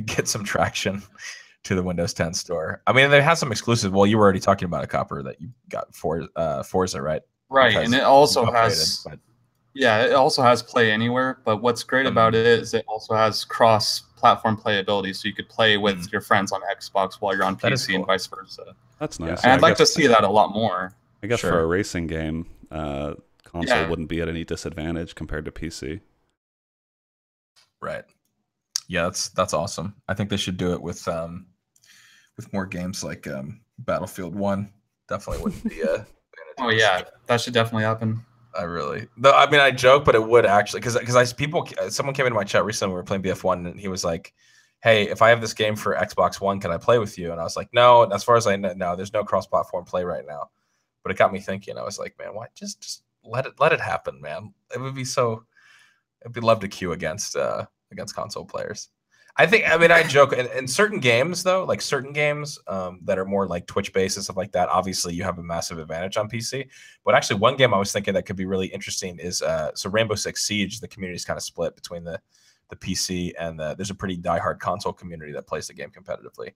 get some traction to the Windows 10 store. I mean, they have some exclusive. Well, you were already talking about a copper that you got for Forza, right? Right, and it also has. Yeah, it also has Play Anywhere, but what's great about it is it also has cross-platform playability, so you could play with your friends on Xbox while you're on PC and vice versa. That's nice. And I'd like to see that a lot more. I guess for a racing game, console wouldn't be at any disadvantage compared to PC. Right. Yeah, that's awesome. I think they should do it with more games like Battlefield 1. Definitely wouldn't be a. Oh yeah, that should definitely happen. I joke, but it would actually, because someone came into my chat recently. We were playing BF1, and he was like, "Hey, if I have this game for Xbox One, can I play with you?" And I was like, "No, as far as I know, no, there's no cross-platform play right now." But it got me thinking. I was like, "Man, why just let it happen, man? It would be so. I'd be love to queue against console players." I joke in certain games though, like certain games that are more like Twitch based and stuff like that. Obviously, you have a massive advantage on PC. But actually, one game I was thinking that could be really interesting is so Rainbow Six Siege. The community is kind of split between the PC and there's a pretty diehard console community that plays the game competitively.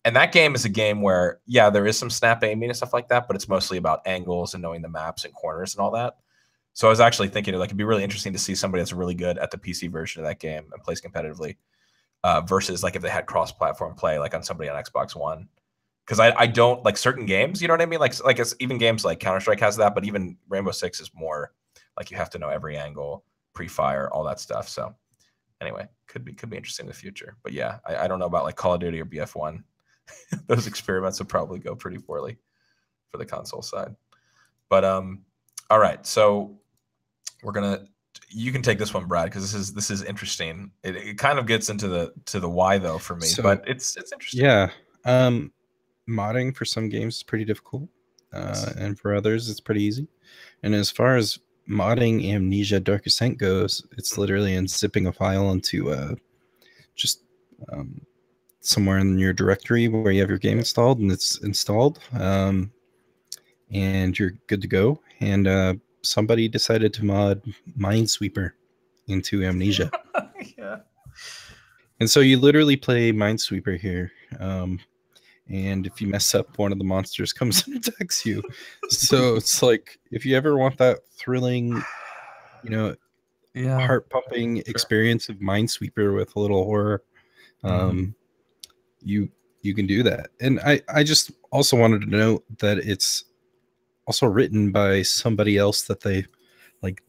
And that game is a game where there is some snap aiming and stuff like that, but it's mostly about angles and knowing the maps and corners and all that. So I was actually thinking it'd be really interesting to see somebody that's really good at the PC version of that game and plays competitively. Versus if they had cross-platform play on somebody on Xbox One, because I don't like certain games, you know what I mean? It's even games like Counter-Strike has that, but even Rainbow Six is more you have to know every angle, pre-fire, all that stuff. So anyway, could be interesting in the future. But yeah, I don't know about Call of Duty or BF1. Those experiments would probably go pretty poorly for the console side. But all right. So you can take this one, Brad, because this is interesting. It kind of gets into the why though for me, but it's interesting. Yeah. Modding for some games is pretty difficult, and for others it's pretty easy. And as far as modding Amnesia Dark Ascent goes, it's literally unzipping a file into just somewhere in your directory where you have your game installed, and it's installed, and you're good to go. And somebody decided to mod Minesweeper into Amnesia. Yeah. And so you literally play Minesweeper here. And if you mess up, one of the monsters comes and attacks you. So it's like, if you ever want that thrilling, heart-pumping experience of Minesweeper with a little horror, you can do that. And I just also wanted to note that it's also written by somebody else that they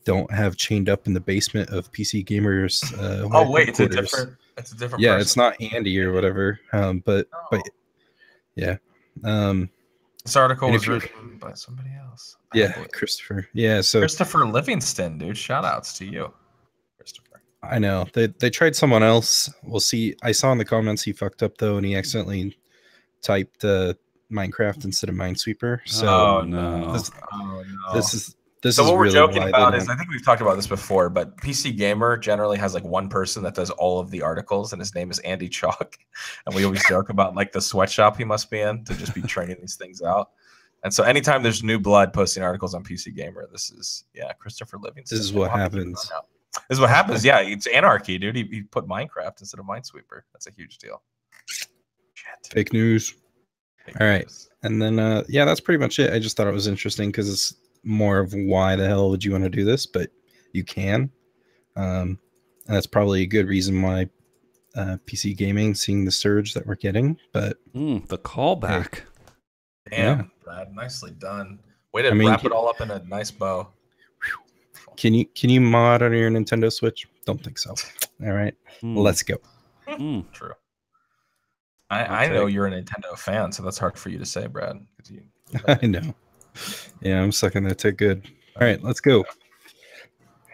don't have chained up in the basement of PC Gamers. Oh wait, it's a different yeah, person. It's not Andy or whatever. But yeah. This article was written by somebody else. Yeah, Christopher. Yeah, so Christopher Livingston, dude. Shout outs to you, Christopher. I know. They tried someone else. We'll see. I saw in the comments he fucked up though, and he accidentally typed Minecraft instead of Minesweeper. So this is so what we're joking about is, I think we've talked about this before, but PC Gamer generally has like one person that does all of the articles, and his name is Andy Chalk. And we always joke about like the sweatshop he must be in to just be training these things out. And so anytime there's new blood posting articles on PC Gamer, this is Christopher Livingston. This is what happens. This is what happens. Yeah, it's anarchy, dude. He put Minecraft instead of Minesweeper. That's a huge deal. Shit. Fake news. All right. And then that's pretty much it. I just thought it was interesting because it's more of why the hell would you want to do this, but you can. And that's probably a good reason why PC gaming seeing the surge that we're getting. But the callback. Damn, Brad, nicely done. Way to wrap it all up in a nice bow. Can you mod on your Nintendo Switch? Don't think so. All right, let's go. True. I know you're a Nintendo fan, so that's hard for you to say, Brad. I know. Yeah, I'm sucking that too good. All right, let's go.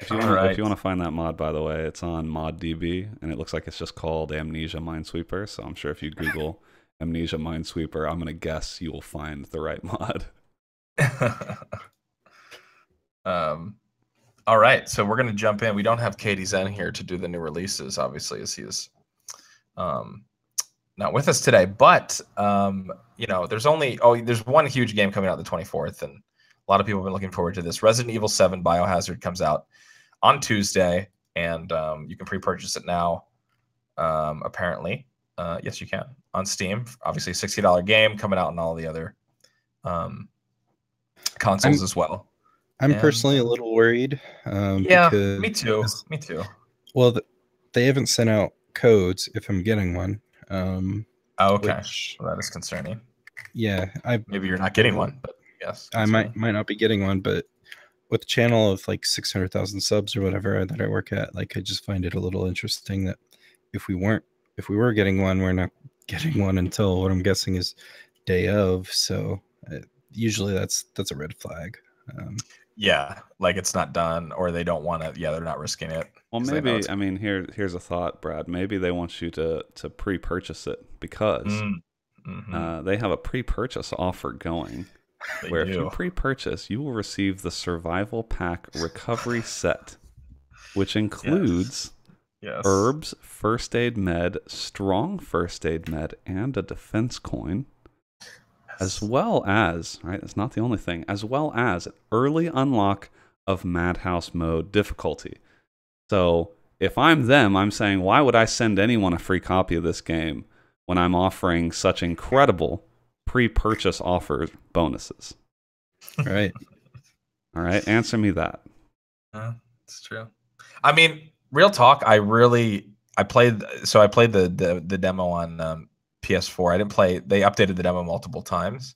If you want to find that mod, by the way, it's on ModDB, and it looks like it's just called Amnesia Minesweeper. So I'm sure if you Google Amnesia Minesweeper, I'm gonna guess you will find the right mod. All right, so we're gonna jump in. We don't have Katie Zen here to do the new releases, obviously, as he is not with us today. But there's one huge game coming out the 24th, and a lot of people have been looking forward to this. Resident Evil 7 Biohazard comes out on Tuesday, and you can pre-purchase it now. Apparently, yes, you can on Steam. Obviously, $60 game coming out on all the other consoles as well. I'm personally a little worried. Me too. Well, they haven't sent out codes if I'm getting one. Okay, well, that is concerning. Yeah, maybe you're not getting one, but yes, I might not be getting one. But with a channel of like 600,000 subs or whatever that I work at, I just find it a little interesting that if we were getting one, we're not getting one until what I'm guessing is day of. So usually that's a red flag. It's not done, or they don't want to. Yeah, they're not risking it. Well, maybe here's a thought, Brad. Maybe they want you to pre-purchase it because they have a pre-purchase offer going. If you pre-purchase, you will receive the Survival Pack Recovery Set, which includes herbs, first aid med, strong first aid med, and a defense coin. As well as, it's not the only thing, as well as early unlock of Madhouse mode difficulty. So if I'm them, I'm saying, why would I send anyone a free copy of this game when I'm offering such incredible pre-purchase offer bonuses? Right. All right, answer me that. It's true. I mean, real talk, I played the demo on PS4. I didn't play. They updated the demo multiple times,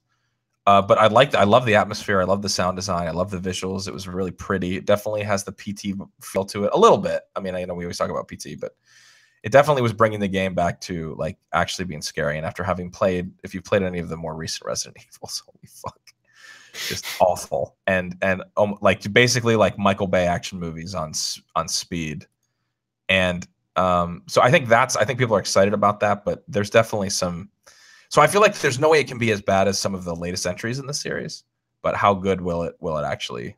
but I love the atmosphere. I love the sound design. I love the visuals. It was really pretty. It definitely has the PT feel to it a little bit. I mean, I know we always talk about PT, but it definitely was bringing the game back to actually being scary. And after having played, if you've played any of the more recent Resident Evils, holy fuck, just awful, and like basically like Michael Bay action movies on speed. And so I think people are excited about that, but there's definitely some. So I feel like there's no way it can be as bad as some of the latest entries in the series. But how good will it actually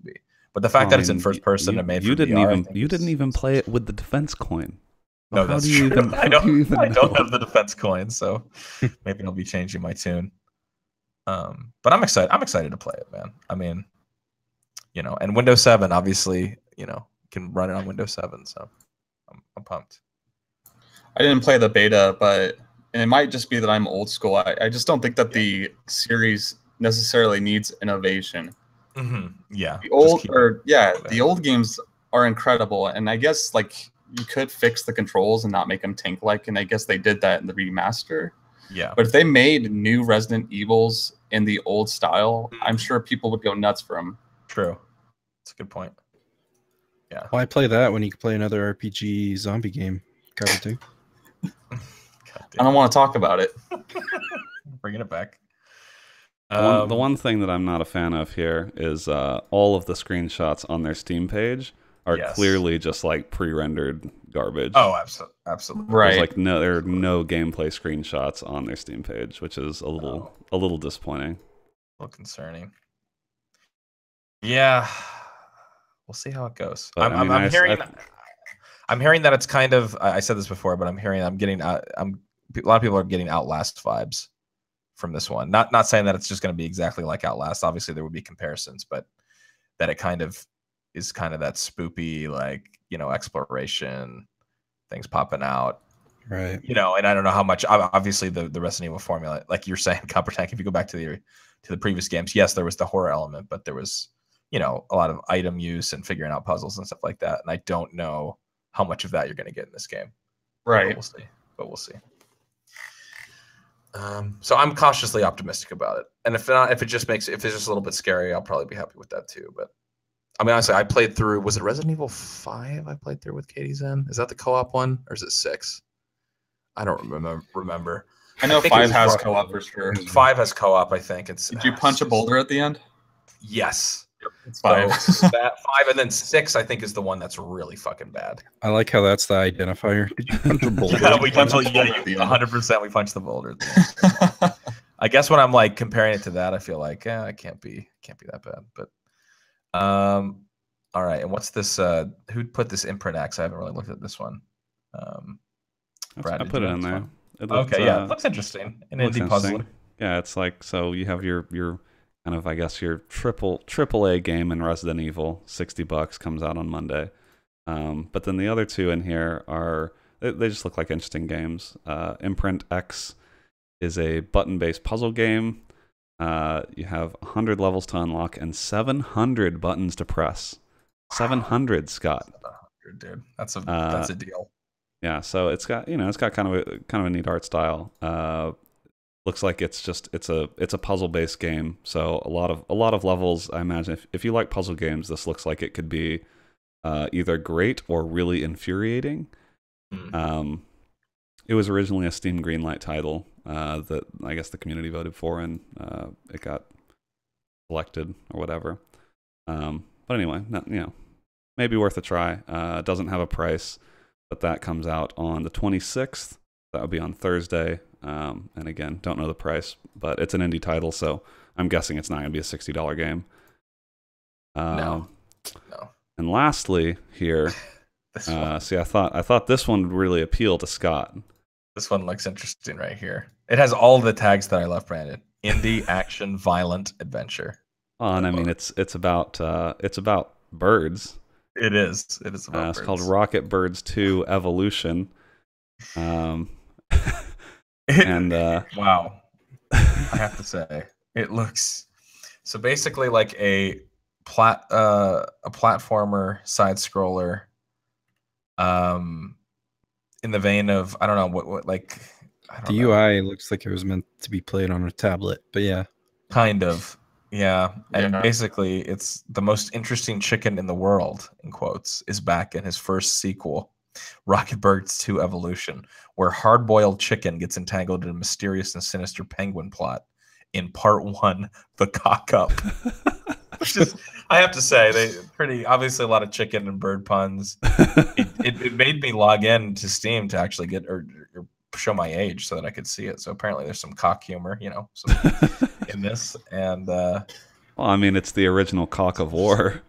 be? But the fact that it's in first person and made for VR, you didn't even play it with the defense coin. No, that's true. I don't have the defense coin, so maybe I'll be changing my tune. But I'm excited. I'm excited to play it, man. I mean, and Windows 7, obviously, can run it on Windows 7, so I'm pumped. I didn't play the beta, and it might just be that I'm old school. I just don't think that the series necessarily needs innovation. Yeah. The old games are incredible, and I guess like you could fix the controls and not make them tank-like, and I guess they did that in the remaster. Yeah. But if they made new Resident Evils in the old style, I'm sure people would go nuts for them. True. That's a good point. Yeah. Why play that when you can play another RPG zombie game? Cover 2. I don't want to talk about it. Bringing it back. The one thing that I'm not a fan of here is all of the screenshots on their Steam page are clearly just like pre-rendered garbage. Oh, absolutely. Right. Like there are no gameplay screenshots on their Steam page, which is a little disappointing. A little concerning. Yeah, we'll see how it goes. But, I'm hearing that it's kind of. I said this before, but I'm hearing a lot of people are getting Outlast vibes from this one. Not saying that it's just going to be exactly like Outlast. Obviously, there would be comparisons, but that it kind of is kind of that spoopy, like, exploration, things popping out. Right. And I don't know how much, obviously the Resident Evil formula, like you're saying, Copper Tank, if you go back to the previous games, yes, there was the horror element, but there was, a lot of item use and figuring out puzzles and stuff like that. And I don't know how much of that you're going to get in this game. Right. But we'll see. So I'm cautiously optimistic about it. And if it's just a little bit scary, I'll probably be happy with that too. But I mean, honestly, I played through, was it Resident Evil 5 I played through with Katie Zen? Is that the co-op one, or is it 6? I don't remember. I know 5 has co-op for sure. 5 has co-op, I think. Did you punch a boulder at the end? Yes. Yep, it's 5. So that 5, and then 6, I think, is the one that's really fucking bad. I like how that's the identifier. Did you punch a boulder? Yeah, we punched 100%. We punched the boulder. I guess when I'm like comparing it to that, I feel like it can't be that bad. But all right. And what's this? Who put this imprint axe? I haven't really looked at this one. Brad, I put it in there. It looks interesting. An indie puzzler. Yeah, it's like, so you have your kind of, I guess, your triple A game in Resident Evil. $60 comes out on Monday. But then the other two in here they just look like interesting games. Imprint X is a button-based puzzle game. You have 100 levels to unlock and 700 buttons to press. 700, Scott. 700, dude. That's a deal. Yeah, so it's got kind of a neat art style. Looks like it's a puzzle-based game. So a lot of levels. I imagine if you like puzzle games, this looks like it could be either great or really infuriating. It was originally a Steam Greenlight title that I guess the community voted for, and it got selected or whatever. But anyway, maybe worth a try. It doesn't have a price, but that comes out on the 26th. That would be on Thursday. And again, don't know the price, but it's an indie title, so I'm guessing it's not going to be a $60 game. No. And lastly, here, see, I thought this one would really appeal to Scott. This one looks interesting right here. It has all the tags that I love, Brandon. Indie, action, violent, adventure. Oh, and I mean, it's about birds. It is. It is about birds. It's called Rocket Birds 2 Evolution. And wow, I have to say, it looks so basically like a platformer side scroller. In the vein of, I don't know what like. The UI looks like it was meant to be played on a tablet, but yeah, kind of, yeah. And basically, it's the most interesting chicken in the world, in quotes, is back in his first sequel, Rocket Birds 2 Evolution, where hard-boiled chicken gets entangled in a mysterious and sinister penguin plot. in part 1, the cock up. Which is, I have to say, they pretty obviously a lot of chicken and bird puns. It made me log in to Steam to actually get or show my age so that I could see it. So apparently there's some cock humor, you know, in this. And well, I mean, it's the original cock of war.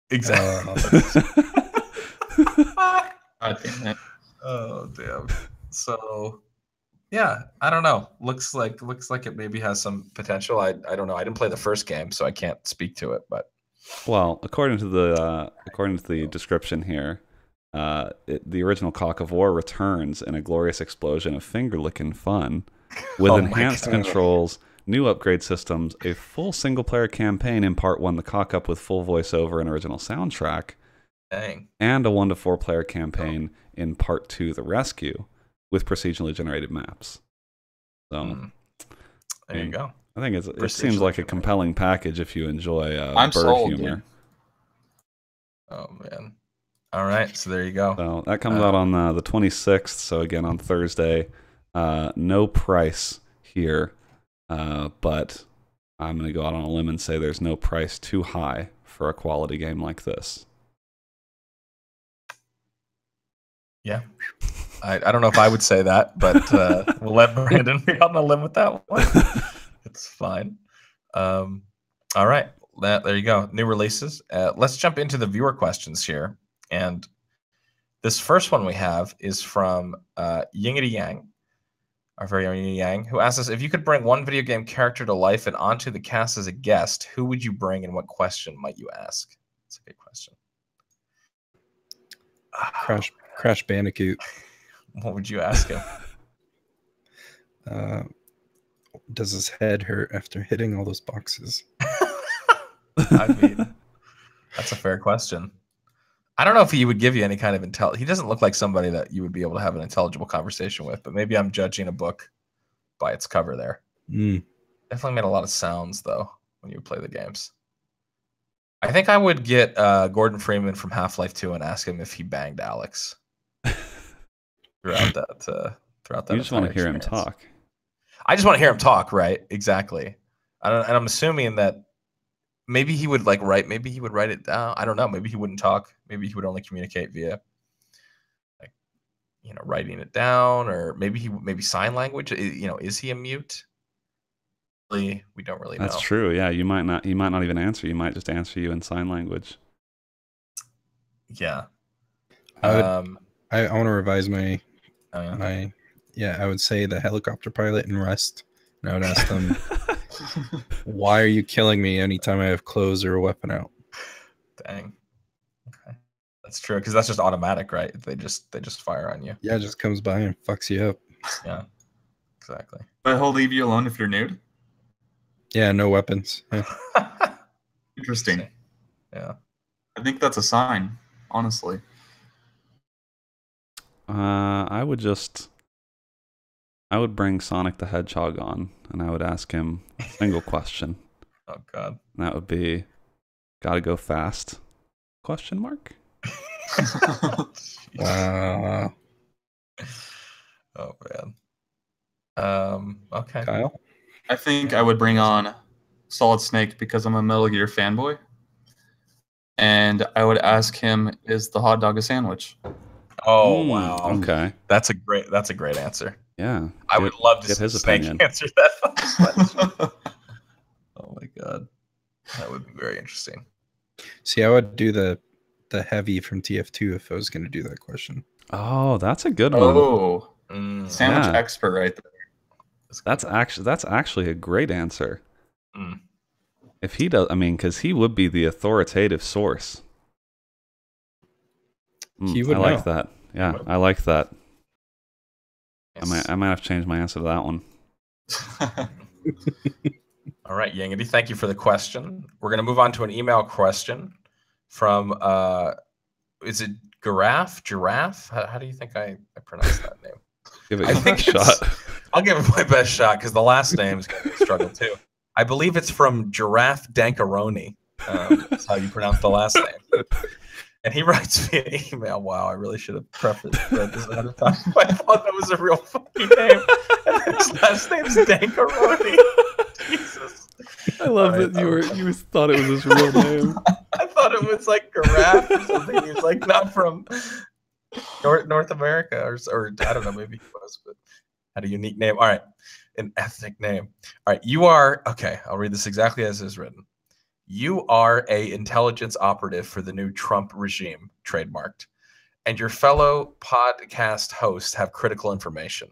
Exactly. God damn it. Oh damn. So yeah, I don't know. Looks like it maybe has some potential. I don't know. I didn't play the first game, so I can't speak to it. But well, according to the description here, the original Cock of War returns in a glorious explosion of finger-licking fun, with enhanced controls, new upgrade systems, a full single-player campaign in Part 1, the Cock Up with full voiceover and original soundtrack, dang, and a 1 to 4 player campaign in Part 2, the Rescue, with procedurally generated maps. So there you go. I think it seems like a compelling package if you enjoy I'm bird sold, humor. dude. Oh man. All right, so there you go. So that comes out on the 26th. So again on Thursday. No price here, but I'm going to go out on a limb and say there's no price too high for a quality game like this. Yeah. I don't know if I would say that, but we'll let Brandon be on the limb with that one. It's fine. All right. There you go. New releases. Let's jump into the viewer questions here. And this first one we have is from Yingity Yang, our very own Yingity Yang, who asks us, if you could bring one video game character to life and onto the cast as a guest, who would you bring and what question might you ask? That's a good question. Crash Bandicoot. What would you ask him? Does his head hurt after hitting all those boxes? I mean, that's a fair question. I don't know if he would give you any kind of he doesn't look like somebody that you would be able to have an intelligible conversation with, but maybe I'm judging a book by its cover there. Definitely made a lot of sounds, though, when you play the games. I think I would get Gordon Freeman from Half-Life 2 and ask him if he banged Alex throughout that. You just want to hear him talk. I just want to hear him talk, right? Exactly. And I'm assuming that maybe he would maybe he would write it down. I don't know. Maybe he wouldn't talk. Maybe he would only communicate via, writing it down, or maybe sign language. Is he a mute? We don't really know. That's true. Yeah, you might not even answer. You might just answer you in sign language. Yeah. I want to revise my I would say the helicopter pilot in Rust. And I would ask them, why are you killing me anytime I have clothes or a weapon out? Dang. Okay. That's true, because that's just automatic, right? They just fire on you. Yeah, it just comes by and fucks you up. Yeah. Exactly. But he'll leave you alone if you're nude? Yeah, no weapons. Yeah. Interesting. Yeah. I think that's a sign, honestly. I would bring Sonic the Hedgehog on, and I would ask him a single question. Oh God. And that would be, gotta go fast? Question mark? Wow. Oh man. Okay. Kyle? I think I would bring on Solid Snake because I'm a Metal Gear fanboy. And I would ask him, is the hot dog a sandwich? Oh wow. Okay. That's a great answer. Yeah. I would love to get see his Snake opinion. answer that. Oh my God. That would be very interesting. See, I would do the heavy from TF2 if I was going to do that question. Oh, that's a good one. Oh, sandwich expert right there. That's actually a great answer. If he does, because he would be the authoritative source. He would I like that. Yeah, I like that. Yes. I might have changed my answer to that one. All right, Yangity, thank you for the question. We're going to move on to an email question from, is it Giraffe? How do you think I pronounce that name? Give it your best shot. I'll give it my best shot because the last name's going to be a struggle too. I believe it's from Giraffe Dankaroni. That's how you pronounce the last name. And he writes me an email. Wow, I really should have read this ahead of time. I thought that was a real fucking name. And his last name's Dankaroni. Jesus. I love that you thought it was his real name. I thought it was like giraffe or something. He was like not from North America or I don't know, maybe he was, but had a unique name. All right, an ethnic name. All right, you are okay. I'll read this exactly as is written. You are a intelligence operative for the new Trump regime, trademarked, and your fellow podcast hosts have critical information.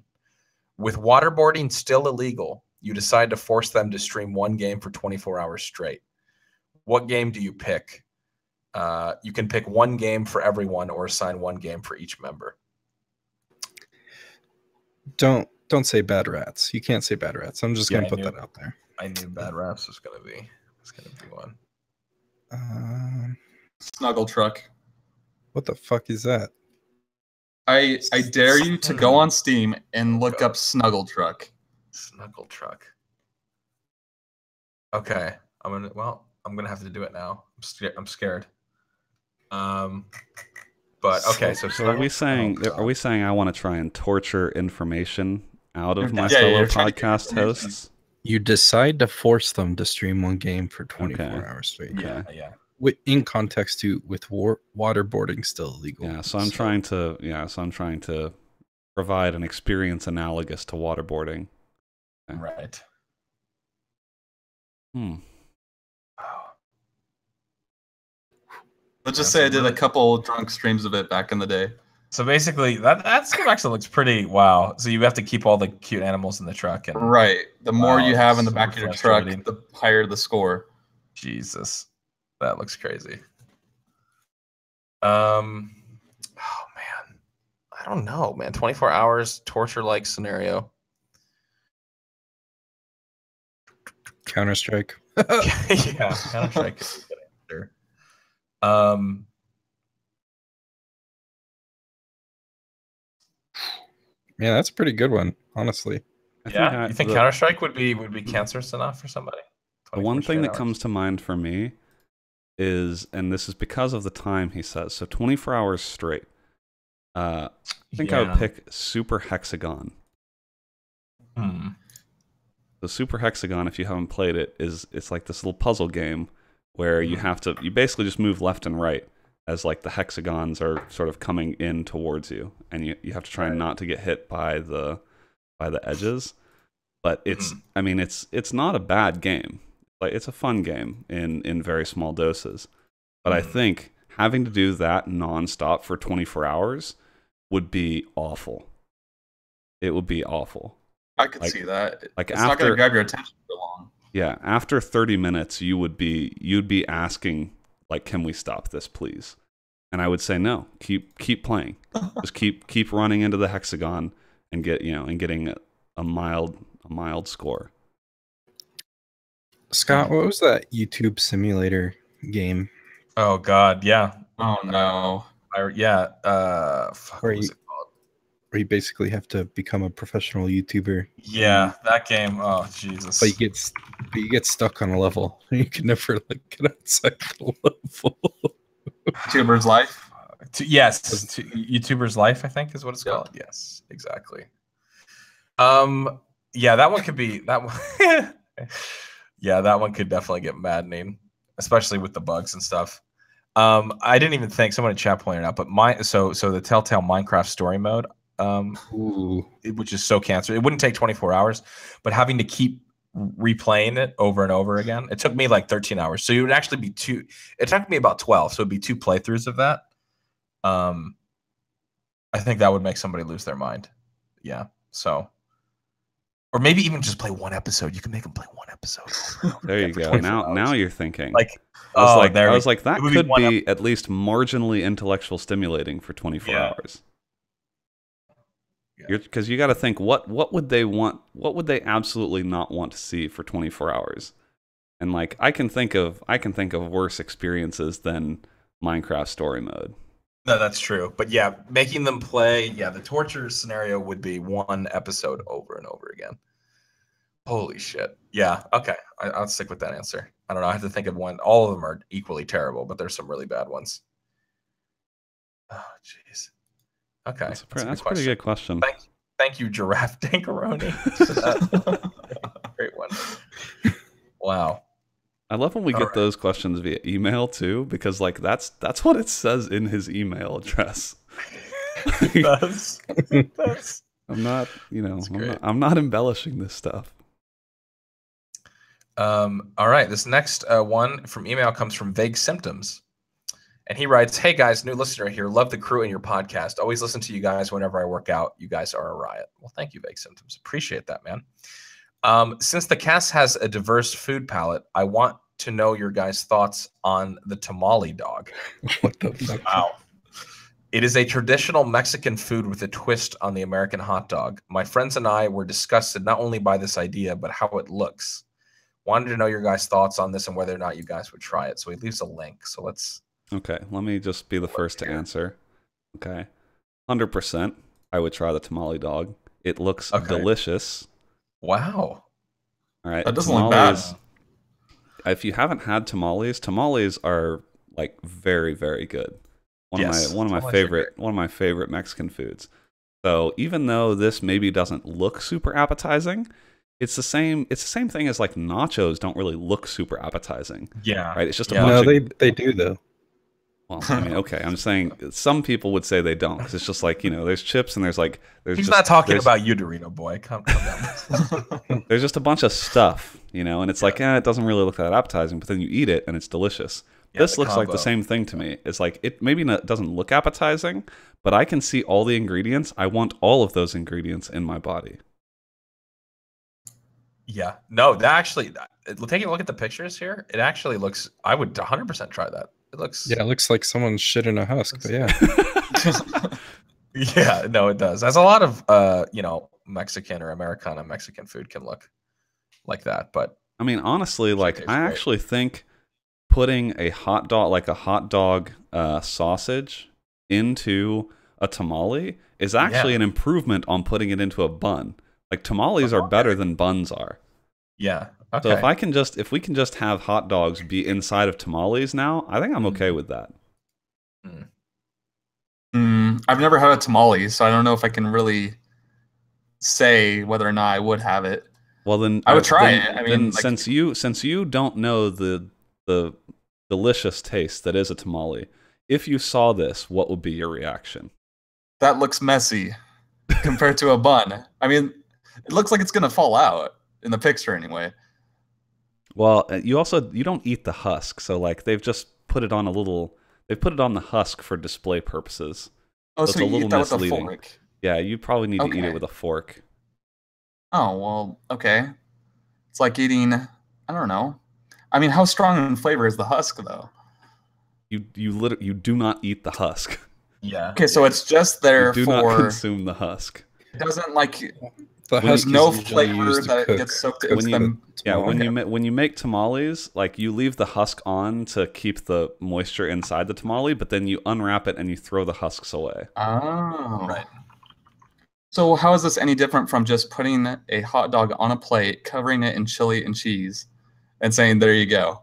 With waterboarding still illegal, you decide to force them to stream one game for 24 hours straight. What game do you pick? You can pick one game for everyone or assign one game for each member. Don't say Bad Rats. You can't say Bad Rats. I'm just gonna put that out there. I knew Bad Rats was gonna be one. Snuggle Truck. What the fuck is that? I dare you to go on Steam and look up Snuggle Truck. Snuggle Truck. Okay, I'm gonna have to do it now. I'm scared. But okay, so are we saying I want to try and torture information out of my fellow podcast hosts? You decide to force them to stream one game for 24 hours straight. Yeah. In context to with waterboarding still illegal. Yeah, so I'm trying to provide an experience analogous to waterboarding. Okay. Right. Let's just say I did a couple drunk streams of it back in the day. So basically, that scheme actually looks pretty wow. So you have to keep all the cute animals in the truck, and right. The more you have in the back of your truck, the higher the score. Jesus, that looks crazy. Oh man, I don't know, man. 24 hours torture-like scenario. Counter-Strike. Yeah, Counter-Strike is a good answer. Yeah, that's a pretty good one, honestly. You think Counter-Strike would be cancerous enough for somebody? The one thing that comes to mind for me is, and this is because of the time he says, so 24 hours straight. I think I would pick Super Hexagon. The Super Hexagon, if you haven't played it, it's like this little puzzle game where you basically just move left and right as like the hexagons are sort of coming in towards you, and you have to try not to get hit by the edges. But it's not a bad game. Like, it's a fun game in very small doses. But I think having to do that nonstop for 24 hours would be awful. It would be awful. I could see that. Like, it's not going to grab your attention for long. Yeah, after 30 minutes, you'd be asking, like, can we stop this, please? And I would say no. Keep playing. Just keep running into the hexagon and getting a mild score. Scott, what was that YouTube simulator game? Oh God, yeah. Oh no. What was it called? Where you basically have to become a professional YouTuber. Yeah, that game. Oh Jesus. But you get stuck on a level. You can never get outside the level. YouTuber's Life. YouTuber's Life, I think is what it's called. Yes, exactly. Yeah, that one could be that one. Yeah, that one could definitely get maddening, especially with the bugs and stuff. I didn't even think someone in chat pointed out, but so the Telltale Minecraft story mode, which is so cancerous. It wouldn't take 24 hours, but having to keep replaying it over and over again, it took me like 13 hours. So it would actually be it took me about 12, so it'd be 2 playthroughs of that. I think that would make somebody lose their mind. Yeah, so. Or maybe even just play one episode. You can make them play one episode. There you go. Now you're thinking. Like, I was like, that could be at least marginally intellectual stimulating for 24 hours. Because you got to think, what would they want? What would they absolutely not want to see for 24 hours? And like, I can think of worse experiences than Minecraft story mode. No, that's true. But yeah, making them play, the torture scenario would be one episode over and over again. Holy shit. Yeah, okay. I'll stick with that answer. I don't know. I have to think of one. All of them are equally terrible, but there's some really bad ones. Oh, jeez. Okay, That's a pretty good question. Thank you, Giraffe Dankaroni, for that. Great one. Wow. I love when we get those questions via email too, because like that's what it says in his email address. That's I'm not, I'm not embellishing this stuff. All right, this next one from email comes from Vague Symptoms. And he writes, "Hey guys, new listener here. Love the crew and your podcast. Always listen to you guys whenever I work out. You guys are a riot." Well, thank you, Vague Symptoms. Appreciate that, man. Since the cast has a diverse food palette, I want to know your guys' thoughts on the tamale dog. What the fuck? Wow. It is a traditional Mexican food with a twist on the American hot dog. My friends and I were disgusted not only by this idea, but how it looks. Wanted to know your guys' thoughts on this and whether or not you guys would try it. So he leaves a link. So let's... Okay, let me just be the first to answer. Okay. 100%, I would try the tamale dog. It looks delicious. Wow. All right. That doesn't look bad. If you haven't had tamales, tamales are like very, very good. One of my favorite Mexican foods. So even though this maybe doesn't look super appetizing, it's the same thing as like nachos don't really look super appetizing. Yeah. Right? It's just a bunch of... they do though. Well, I mean, okay, I'm just saying some people would say they don't, because it's just like, there's chips and there's He's not talking about you, Dorito boy. Calm down. There's just a bunch of stuff, and it's like, it doesn't really look that appetizing, but then you eat it and it's delicious. Yeah, this looks like the same thing to me. It's like, it maybe doesn't look appetizing, but I can see all the ingredients. I want all of those ingredients in my body. Yeah. No, that actually, taking a look at the pictures here, it actually looks, I would 100% try that. It looks like someone shit in a husk, but yeah. Yeah, no, it does. As a lot of Mexican or Americana Mexican food can look like that, but I mean, honestly, like I actually think putting a hot dog sausage into a tamale is actually an improvement on putting it into a bun. Like tamales are better than buns are. Yeah. Okay. So if we can just have hot dogs be inside of tamales now, I think I'm okay with that. I've never had a tamale, so I don't know if I can really say whether or not I would have it. Well, then I would try it. I mean, since you don't know the delicious taste that is a tamale, if you saw this, what would be your reaction? That looks messy compared to a bun. I mean, it looks like it's gonna fall out in the picture anyway. Well, you don't eat the husk, so like they've just put it on the husk for display purposes. Oh, so you eat that with a fork? Yeah, you probably need to eat it with a fork. Oh, well, okay. It's like eating, I don't know. I mean, how strong in flavor is the husk though? You do not eat the husk. Yeah. Okay, so it's just there you do not consume the husk. It doesn't like there's no flavor that it gets soaked into them. Yeah, when you make tamales, like you leave the husk on to keep the moisture inside the tamale, but then you unwrap it and you throw the husks away. Oh, right. So how is this any different from just putting a hot dog on a plate, covering it in chili and cheese, and saying, "There you go"?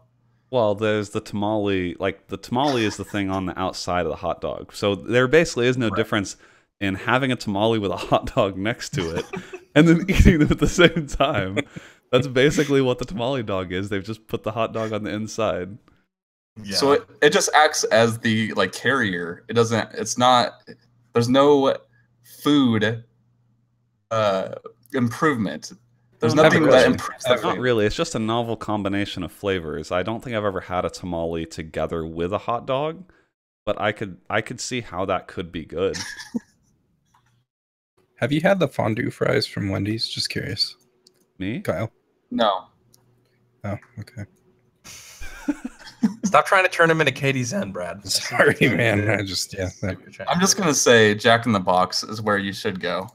Well, there's the tamale. Like the tamale is the thing on the outside of the hot dog. So there basically is no difference in having a tamale with a hot dog next to it and then eating them at the same time. That's basically what the tamale dog is. They've just put the hot dog on the inside. Yeah. So it just acts as the carrier. It doesn't. It's not. There's no food improvement. There's nothing that improves that. Not really. It's just a novel combination of flavors. I don't think I've ever had a tamale together with a hot dog, but I could see how that could be good. Have you had the fondue fries from Wendy's? Just curious. Me? Kyle? No. Oh, okay. Stop trying to turn him into Katie's Zen, Brad. Sorry, man. I'm just going to say Jack in the Box is where you should go.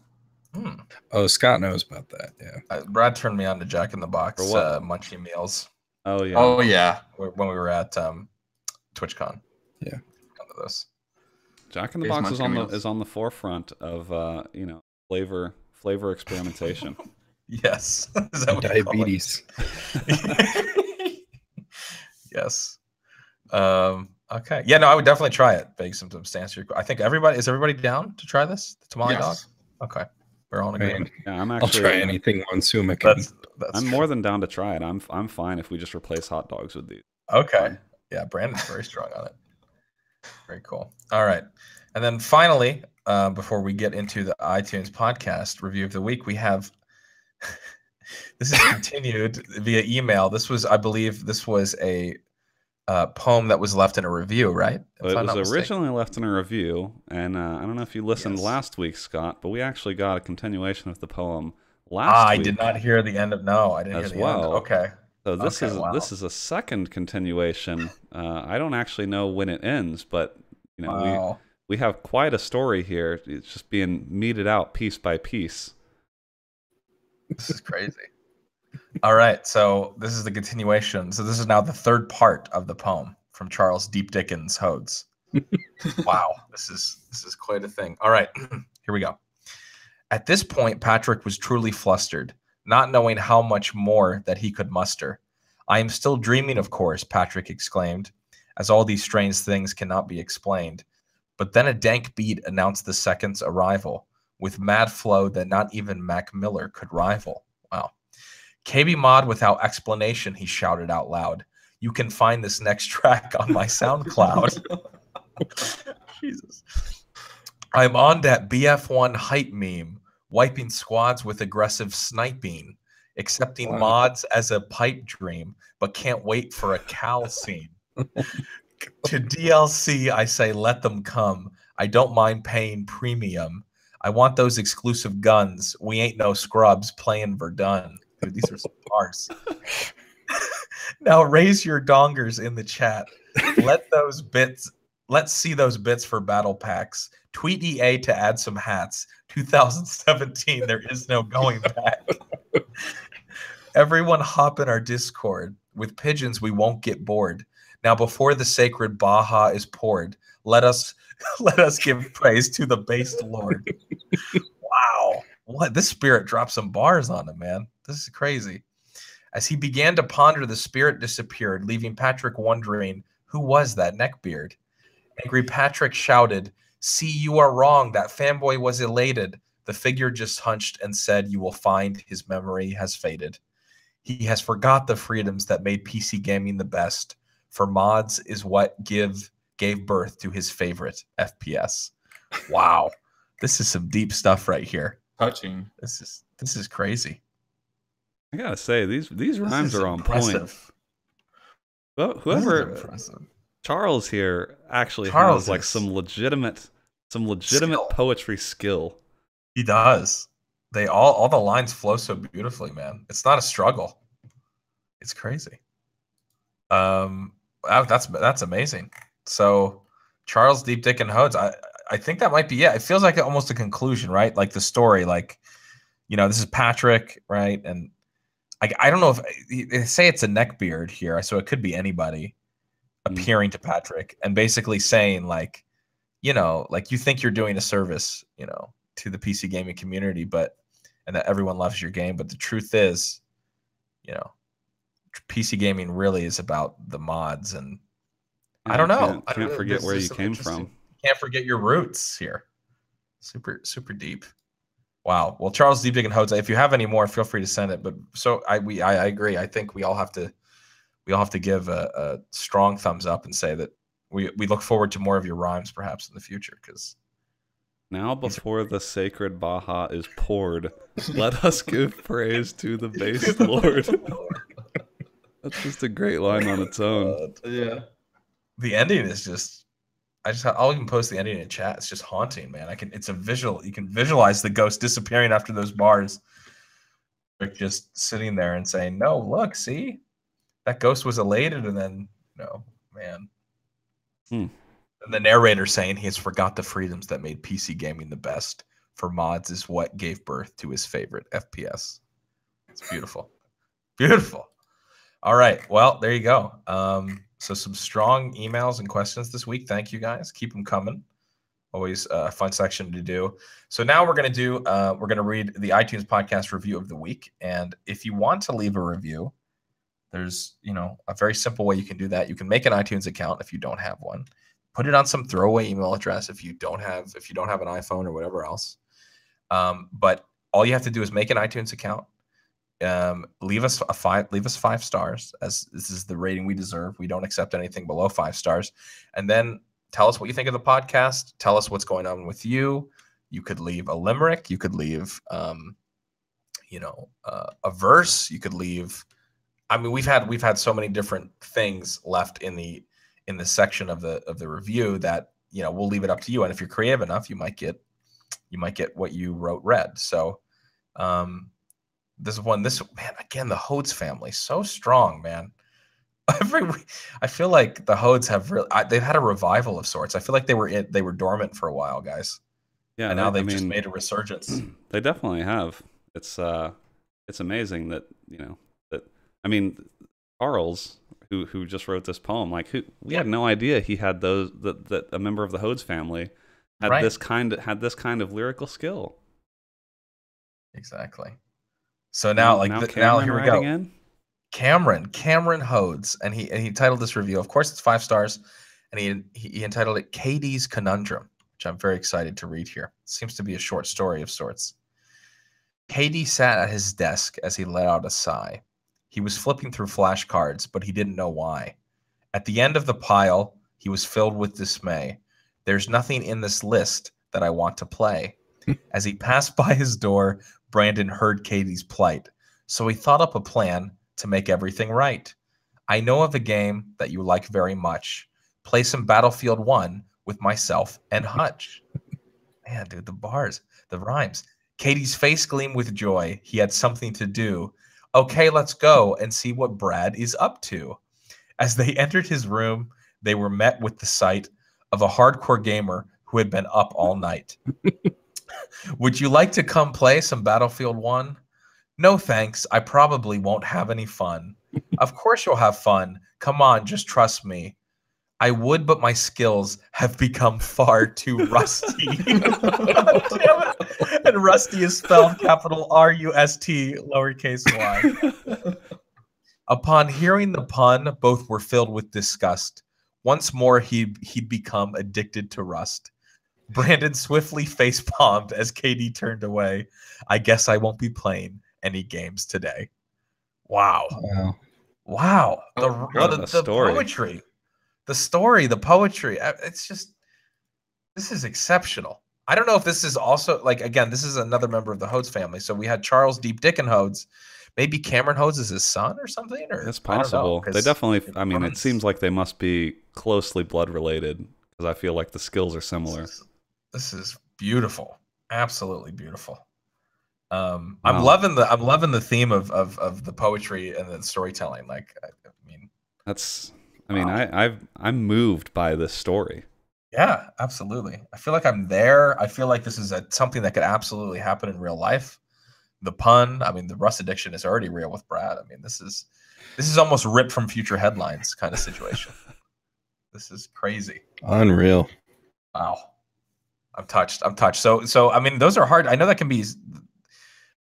Oh, Scott knows about that. Yeah. Brad turned me on to Jack in the Box munchie meals. Oh, yeah. Oh, yeah. When we were at TwitchCon. Yeah. One of those. Jack in the Box is on the forefront of flavor experimentation. Yes. Is that diabetes? Yes. Okay. Yeah, no, I would definitely try it. Beg some substantial. I think is everybody down to try this? The tamale dog? Okay. We're all in agreement. Yeah, I'll try anything on Suma can. I'm more than down to try it. I'm fine if we just replace hot dogs with these. Okay. Yeah, Brandon's very strong on it. Very cool. All right. And then finally, before we get into the iTunes podcast review of the week, we have this is continued via email. I believe this was a poem that was left in a review, right? It was originally left in a review, and I don't know if you listened last week, Scott, but we actually got a continuation of the poem last week. I did not hear the end of I didn't hear the end. Okay. So this is a second continuation. I don't actually know when it ends, but you know we have quite a story here. It's just being meted out piece by piece. This is crazy. All right, so this is the continuation. So this is now the third part of the poem from Charles Deep Dickens Hodes. Wow, this is quite a thing. All right, here we go. At this point, Patrick was truly flustered, not knowing how much more that he could muster. I am still dreaming, of course, Patrick exclaimed, as all these strange things cannot be explained. But then a dank beat announced the second's arrival, with mad flow that not even Mac Miller could rival. Wow. KBMOD without explanation, he shouted out loud. You can find this next track on my SoundCloud. Jesus. I'm on that BF1 hype meme, wiping squads with aggressive sniping, accepting mods as a pipe dream, but can't wait for a Cal scene. To DLC, I say let them come. I don't mind paying premium. I want those exclusive guns. We ain't no scrubs playing Verdun. Dude, these are some bars. Now raise your dongers in the chat. Let's see those bits for battle packs. Tweet EA to add some hats. 2017, there is no going back. Everyone hop in our Discord. With pigeons, we won't get bored. Now, before the sacred Baja is poured, let us give praise to the based Lord. Wow. What? This spirit dropped some bars on him, man. This is crazy. As he began to ponder, the spirit disappeared, leaving Patrick wondering, who was that neckbeard? Angry Patrick shouted, see, you are wrong. That fanboy was elated. The figure just hunched and said, you will find his memory has faded. He has forgot the freedoms that made PC gaming the best. For mods is what gave birth to his favorite FPS. Wow. This is some deep stuff right here. Touching. This is crazy. I gotta say, these rhymes are on point. Well, whoever Charles here actually has like some legitimate poetry skill. He does. They all the lines flow so beautifully, man. It's not a struggle. It's crazy. That's amazing. So Charles Deep Dick and Hodes, I think that might be it feels like almost a conclusion, right? Like the story, like, you know, this is Patrick, right? And I don't know if they say it's a neckbeard here, so it could be anybody appearing to Patrick and basically saying, like, you know, like, you think you're doing a service, you know, to the PC gaming community, and that everyone loves your game, but the truth is, you know, PC gaming really is about the mods, and I don't know. Can't forget where you came from. Can't forget your roots here. Super, super deep. Wow. Well, Charles Deep Dick and Jose, if you have any more, feel free to send it. But so I agree. I think we all have to give a strong thumbs up and say that we look forward to more of your rhymes perhaps in the future. Because now, before the sacred Baja is poured, let us give praise to the base Lord. That's just a great line on its own. Yeah. The ending is just. I'll even post the ending in chat. It's just haunting, man. It's a visual. You can visualize the ghost disappearing after those bars. They're just sitting there and saying, no, look, see? That ghost was elated, and then, no, man. And the narrator saying he has forgot the freedoms that made PC gaming the best. For mods is what gave birth to his favorite FPS. It's beautiful. Beautiful. All right. Well, there you go. So some strong emails and questions this week. Thank you, guys. Keep them coming. Always a fun section to do. So now we're going to read the iTunes podcast review of the week. And if you want to leave a review, There's, you know, a very simple way you can do that. You can make an iTunes account if you don't have one. Put it on some throwaway email address if you don't have an iPhone or whatever else. But all you have to do is make an iTunes account. Leave us 5 stars, as this is the rating we deserve. We don't accept anything below 5 stars. And then tell us what you think of the podcast. Tell us what's going on with you. You could leave a limerick. You could leave, you know, a verse. You could leave. I mean, we've had so many different things left in the section of the review that, you know, we'll leave it up to you. And if you're creative enough, you might get what you wrote read. So this man, again, the Hodes family, so strong, man. I feel like the Hodes have they've had a revival of sorts. I feel like they were dormant for a while, guys. Yeah, and now they've just made a resurgence. They definitely have. It's amazing that, you know, that, I mean, Charles, who just wrote this poem, like, we had no idea he had that a member of the Hodes family had this kind of lyrical skill. Exactly. So now, now here we go. In? Cameron Hodes, and he titled this review. Of course, it's 5 stars, and he entitled it "Katie's Conundrum," which I'm very excited to read here. It seems to be a short story of sorts. Katie sat at his desk as he let out a sigh. He was flipping through flashcards, but he didn't know why. At the end of the pile, he was filled with dismay. There's nothing in this list that I want to play. As he passed by his door, Brandon heard Katie's plight, so he thought up a plan to make everything right. I know of a game that you like very much. Play some Battlefield 1 with myself and Hutch. Man, dude, the bars, the rhymes. Katie's face gleamed with joy. He had something to do. Okay, let's go and see what Brad is up to. As they entered his room, they were met with the sight of a hardcore gamer who had been up all night. Would you like to come play some Battlefield 1? No, thanks. I probably won't have any fun. Of course you'll have fun. Come on, just trust me. I would, but my skills have become far too rusty. Damn it. And rusty is spelled capital R-U-S-T, lowercase y. Upon hearing the pun, both were filled with disgust. Once more, he'd become addicted to rust. Brandon swiftly face-palmed as Katie turned away. I guess I won't be playing any games today. Wow. The poetry. The story, the poetry. It's just, this is exceptional. I don't know if this is also, like, again, this is another member of the Hodes family. So we had Charles Deep Dick and Hodes. Maybe Cameron Hodes is his son or something? Or that's possible. They definitely, I mean, it seems like they must be closely blood related, because I feel like the skills are similar. This is beautiful. Absolutely beautiful. I'm loving the theme of the poetry and the storytelling. Like, I'm moved by this story. Yeah, absolutely. I feel like I'm there. I feel like this is something that could absolutely happen in real life. The pun, I mean, the rust addiction is already real with Brad. I mean, this is almost ripped from future headlines kind of situation. This is crazy. Unreal. Wow. I'm touched. So I mean, those are hard. I know that can be, I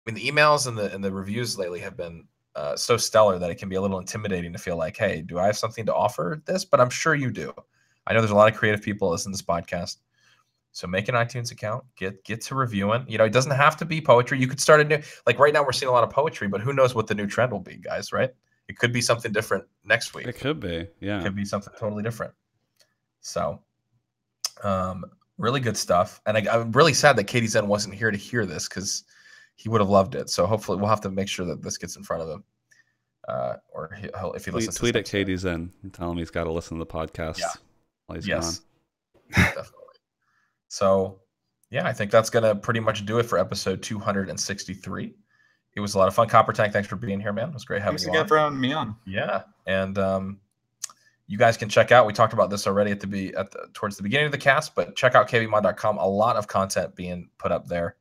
mean, the emails and the reviews lately have been so stellar that it can be a little intimidating to feel like, hey, do I have something to offer this? But I'm sure you do. I know there's a lot of creative people listening to this podcast. So make an iTunes account, get to reviewing. You know, it doesn't have to be poetry. You could start a new, like right now we're seeing a lot of poetry, but who knows what the new trend will be, guys, right? It could be something different next week. It could be, yeah. It could be something totally different. So, really good stuff. And I'm really sad that Katie Zen wasn't here to hear this, because he would have loved it. So hopefully we'll have to make sure that this gets in front of him. Or if he listens, tweet at Katie Zen and tell him he's got to listen to the podcast while he's gone. Definitely. So, yeah, I think that's going to pretty much do it for episode 263. It was a lot of fun. Copper Tank, thanks for being here, man. It was great having you on. Thanks again for having me on. Yeah, and you guys can check out, we talked about this already towards the beginning of the cast, but check out kbmod.com. A lot of content being put up there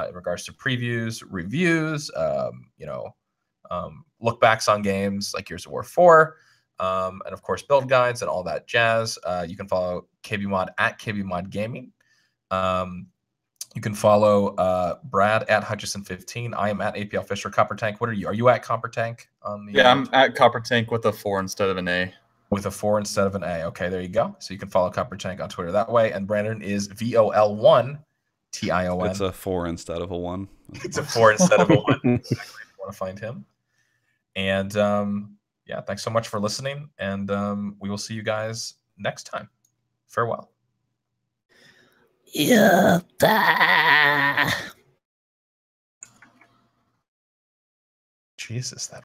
in regards to previews, reviews, look backs on games like Gears of War 4, and of course build guides and all that jazz. You can follow KBMOD at KBMOD Gaming. You can follow Brad at Hutchison15. I am at APL Fisher. Copper Tank, what are you? Are you at Copper Tank? On the, yeah, I'm at Copper Tank with a 4 instead of an A. With a 4 instead of an A. Okay, there you go. So you can follow Copper Tank on Twitter that way. And Brandon is VOL1 TION. It's a 4 instead of a 1. It's a 4 instead of a 1. Exactly. If you want to find him. And yeah, thanks so much for listening. And we will see you guys next time. Farewell. Yeah. Jesus, that